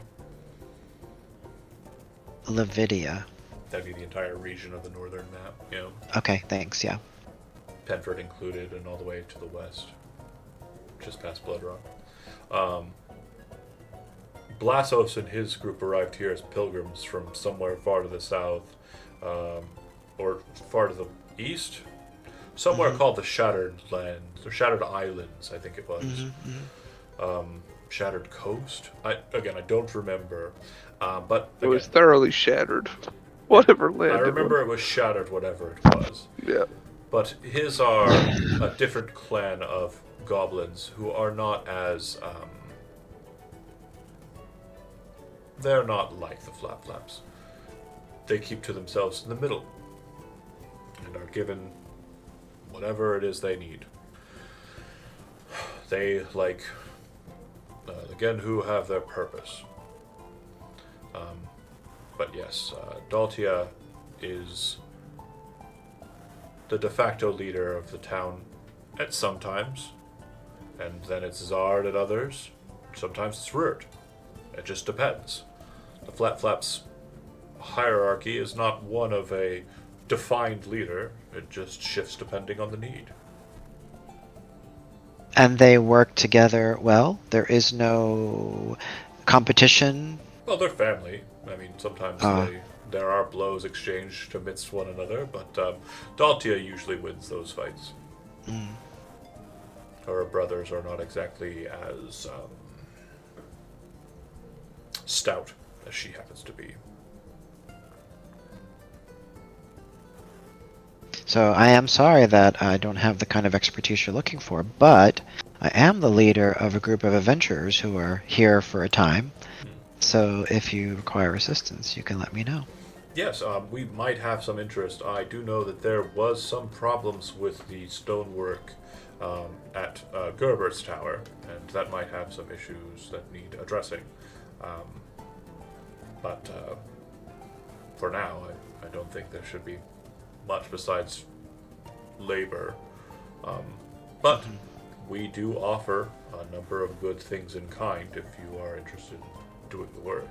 Lavidia. That'd be the entire region of the northern map, you know, Okay, thanks, yeah. Penford included, and all the way to the west, just past Bloodrock. Um, Blassos and his group arrived here as pilgrims from somewhere far to the south, or far to the east, somewhere called the Shattered Lands or Shattered Islands, I think it was. Shattered Coast. I don't remember, but It was thoroughly shattered. Whatever land I it remember was. it was shattered, whatever it was. Yeah. But his are a different clan of goblins who are not as they're not like the Flap Flaps. They keep to themselves in the middle and are given whatever it is they need. They, like the Genhu, have their purpose. But yes, Daltia is the de facto leader of the town at some times, and then it's Zard at others. Sometimes it's Rurt. It just depends. The Flat Flaps hierarchy is not one of a defined leader. It just shifts depending on the need. And they work together well? There is no competition? Well, they're family. I mean, sometimes Ah. there are blows exchanged amidst one another, but Daltia usually wins those fights. Her brothers are not exactly as stout as she happens to be. So I am sorry that I don't have the kind of expertise you're looking for, but I am the leader of a group of adventurers who are here for a time. So if you require assistance, you can let me know. Yes, we might have some interest. I do know that there was some problems with the stonework at Gerbert's Tower, and that might have some issues that need addressing. But for now, I don't think there should be much besides labor. But we do offer a number of good things in kind if you are interested in doing the work.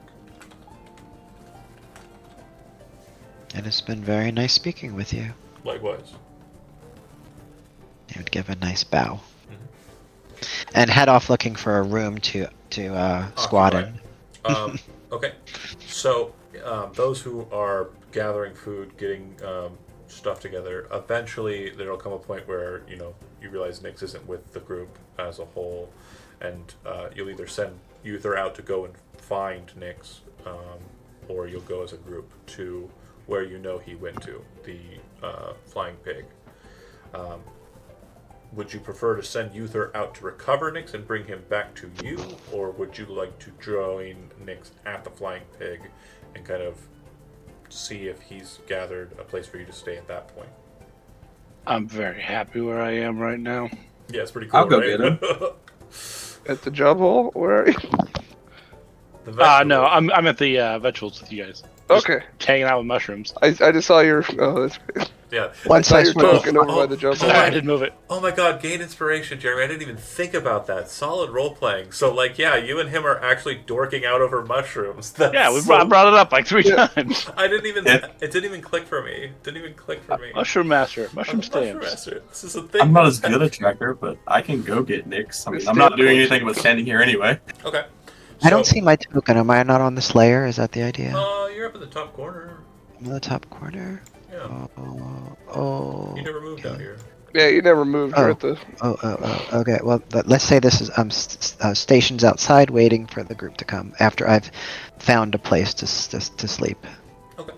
It has been very nice speaking with you. Likewise. He would give a nice bow. And head off looking for a room to squat in. Okay, so those who are gathering food, getting stuff together, eventually there'll come a point where you realize Nyx isn't with the group as a whole, and you'll either out to go and find Nyx, or you'll go as a group to where he went to, the Flying Pig. would you prefer to send Uther out to recover Nyx and bring him back to you, or would you like to join Nyx at the Flying Pig and kind of see if he's gathered a place for you to stay at that point? I'm very happy where I am right now. Yeah, it's pretty cool. I'll go right? get him. At the job hole? Where are you? The No, vegetable. I'm at the vegetables with you guys. Just Okay. hanging out with mushrooms. I just saw your. Oh, that's great. Yeah. One I saw size your fits all. token over by the job hole. I did move it. Oh my god, gain inspiration, Jeremy. I didn't even think about that. Solid role playing. So, like, yeah, you and him are actually dorking out over mushrooms. That's Yeah, I so- brought it up like 3 times. I didn't even. Yeah. It didn't even click for me. Didn't even click for me. Mushroom Master, I'm mushroom a mushroom stamps. master. This is a thing. I'm not as good a tracker, but I can go get Nyx. I mean, I'm not doing anything but standing here anyway. Okay. I don't So, see my token. Am I not on this layer? Is that the idea? You're up in the top corner. I'm in the top corner. Yeah. Oh. You never moved out here. Yeah, you never moved. You're Oh. at the. Oh. Okay. Well, let's say this is stations outside, waiting for the group to come after I've found a place to sleep. Okay.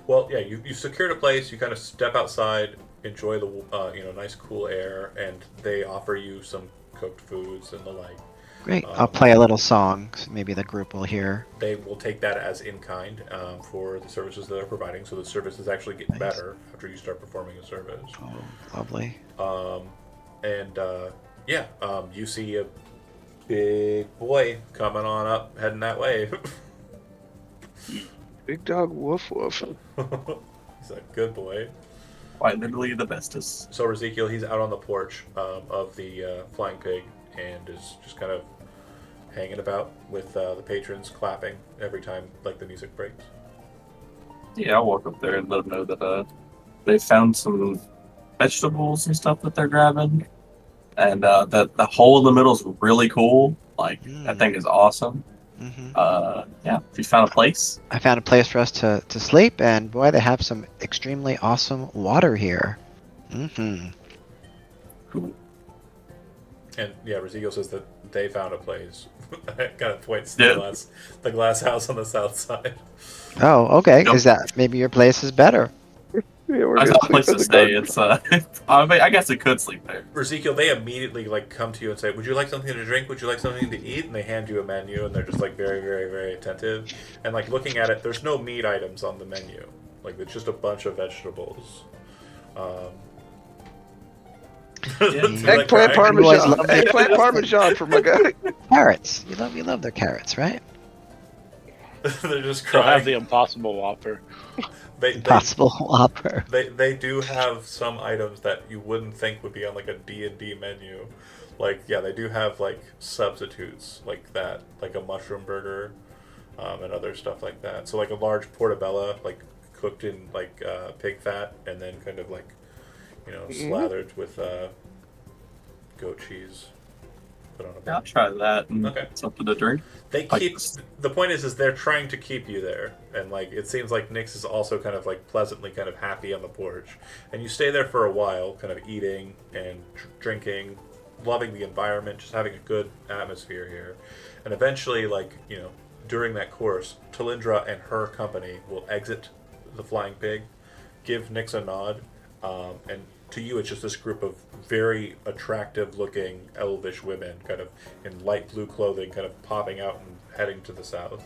Well, yeah, you secured a place. You kind of step outside, enjoy the nice cool air, and they offer you some cooked foods and the like. Great. I'll play a little song. So maybe the group will hear. They will take that as in kind for the services that they're providing. So the services actually get Nice. better after you start performing a service. Oh, lovely. You see a big boy coming on up, heading that way. Big dog woof woof. He's a good boy. Quite literally the bestest. So Ezekiel, he's out on the porch of the Flying Pig and is just kind of hanging about with the patrons, clapping every time like the music breaks. Yeah, I'll walk up there and let them know that they found some vegetables and stuff that they're grabbing, and the hole in the middle is really cool. Like that thing is awesome. Hmm. Yeah, if you found a place. I found a place for us to sleep, and boy, they have some extremely awesome water here. Mm-hmm. Cool. And yeah, Ezekiel says that they found a place. Kind of points to Yeah. the glass house on the south side. Oh, okay. Yep. Is that maybe your place is better? Yeah, we're I gonna found a place sleep in to the stay. garden. It's I mean, I guess it could sleep there. Ezekiel, they immediately like come to you and say, "Would you like something to drink? Would you like something to eat?" And they hand you a menu, and they're just like very, very, very attentive. And like looking at it, there's no meat items on the menu. Like it's just a bunch of vegetables. Yeah. Like, Eggplant right? Boys parmesan. love Eggplant it. parmesan for my guy. Carrots. You love their carrots, right? They're just They'll crying. have the Impossible Whopper. They Possible Whopper. they do have some items that you wouldn't think would be on like a D&D menu. Like yeah, they do have like substitutes like that, like a mushroom burger, and other stuff like that. So like a large portobello, like cooked in like pig fat, and then kind of like slathered with goat cheese. Put on a Yeah, I'll bun. try that and Okay. something to drink. They Like keep. this. The point is they're trying to keep you there, and like it seems like Nyx is also kind of like pleasantly kind of happy on the porch, and you stay there for a while, kind of eating and drinking, loving the environment, just having a good atmosphere here, and eventually, like during that course, Talindra and her company will exit the Flying Pig, give Nyx a nod, and to you it's just this group of very attractive looking elvish women kind of in light blue clothing kind of popping out and heading to the south,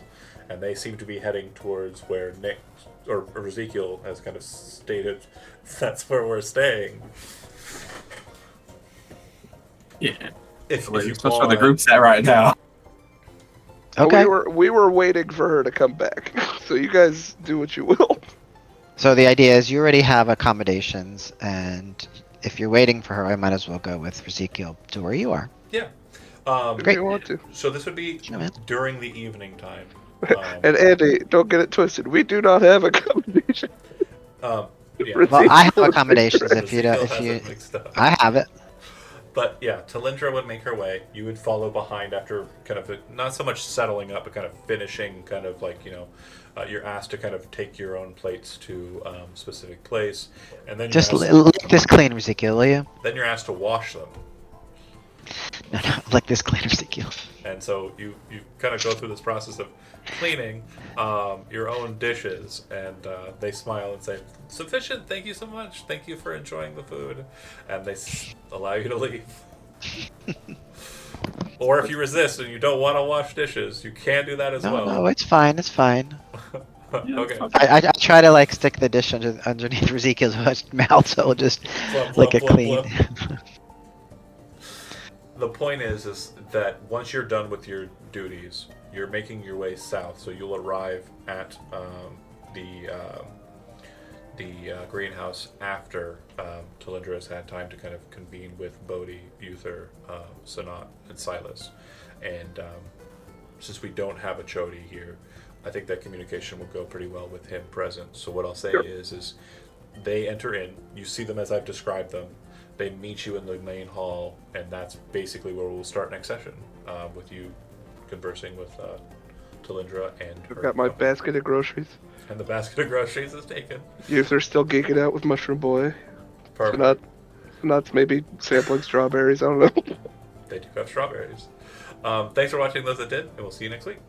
and they seem to be heading towards where Nyx or Ezekiel has kind of stated that's where we're staying. Yeah, If you that's where the want. group's at right now. Okay. We were waiting for her to come back. So you guys do what you will. So the idea is you already have accommodations, and if you're waiting for her, I might as well go with Ezekiel to where you are. Yeah. If Great. you want to. So this would be You know, man. during the evening time. And Andy, don't get it twisted. We do not have accommodation. Yeah. Well, I have accommodations if you Ezekiel don't. If has you, it mixed up. I have it. But yeah, Talindra would make her way. You would follow behind after kind of not so much settling up, but kind of finishing. Kind of like you're asked to kind of take your own plates to specific place, and then Just you're asked, lick this clean, Ezekiel, will you? then you're asked to wash them. No, like this clean Ezekiel. And so you kind of go through this process of cleaning your own dishes, and they smile and say, "Sufficient. Thank you so much. Thank you for enjoying the food," and they allow you to leave. Or if you resist and you don't want to wash dishes, you can do that as No, well. no, it's fine. It's fine. Okay. I try to like stick the dish underneath Ezekiel's mouth, so it'll just Plump, like a plump, clean. plump. The point is that once you're done with your duties, you're making your way south. So you'll arrive at the greenhouse after Talindra has had time to kind of convene with Bodhi, Uther, Sanat, and Silas. And since we don't have a Chodi here, I think that communication will go pretty well with him present. So what I'll say is they enter in. You see them as I've described them. They meet you in the main hall, and that's basically where we'll start next session, with you conversing with Talindra and I've her got my company. basket of groceries. And the basket of groceries is taken. Uther still geeking out with Mushroom Boy. Perfect. Sanat's maybe sampling strawberries. I don't know. They do have strawberries. Thanks for watching those that did, and we'll see you next week.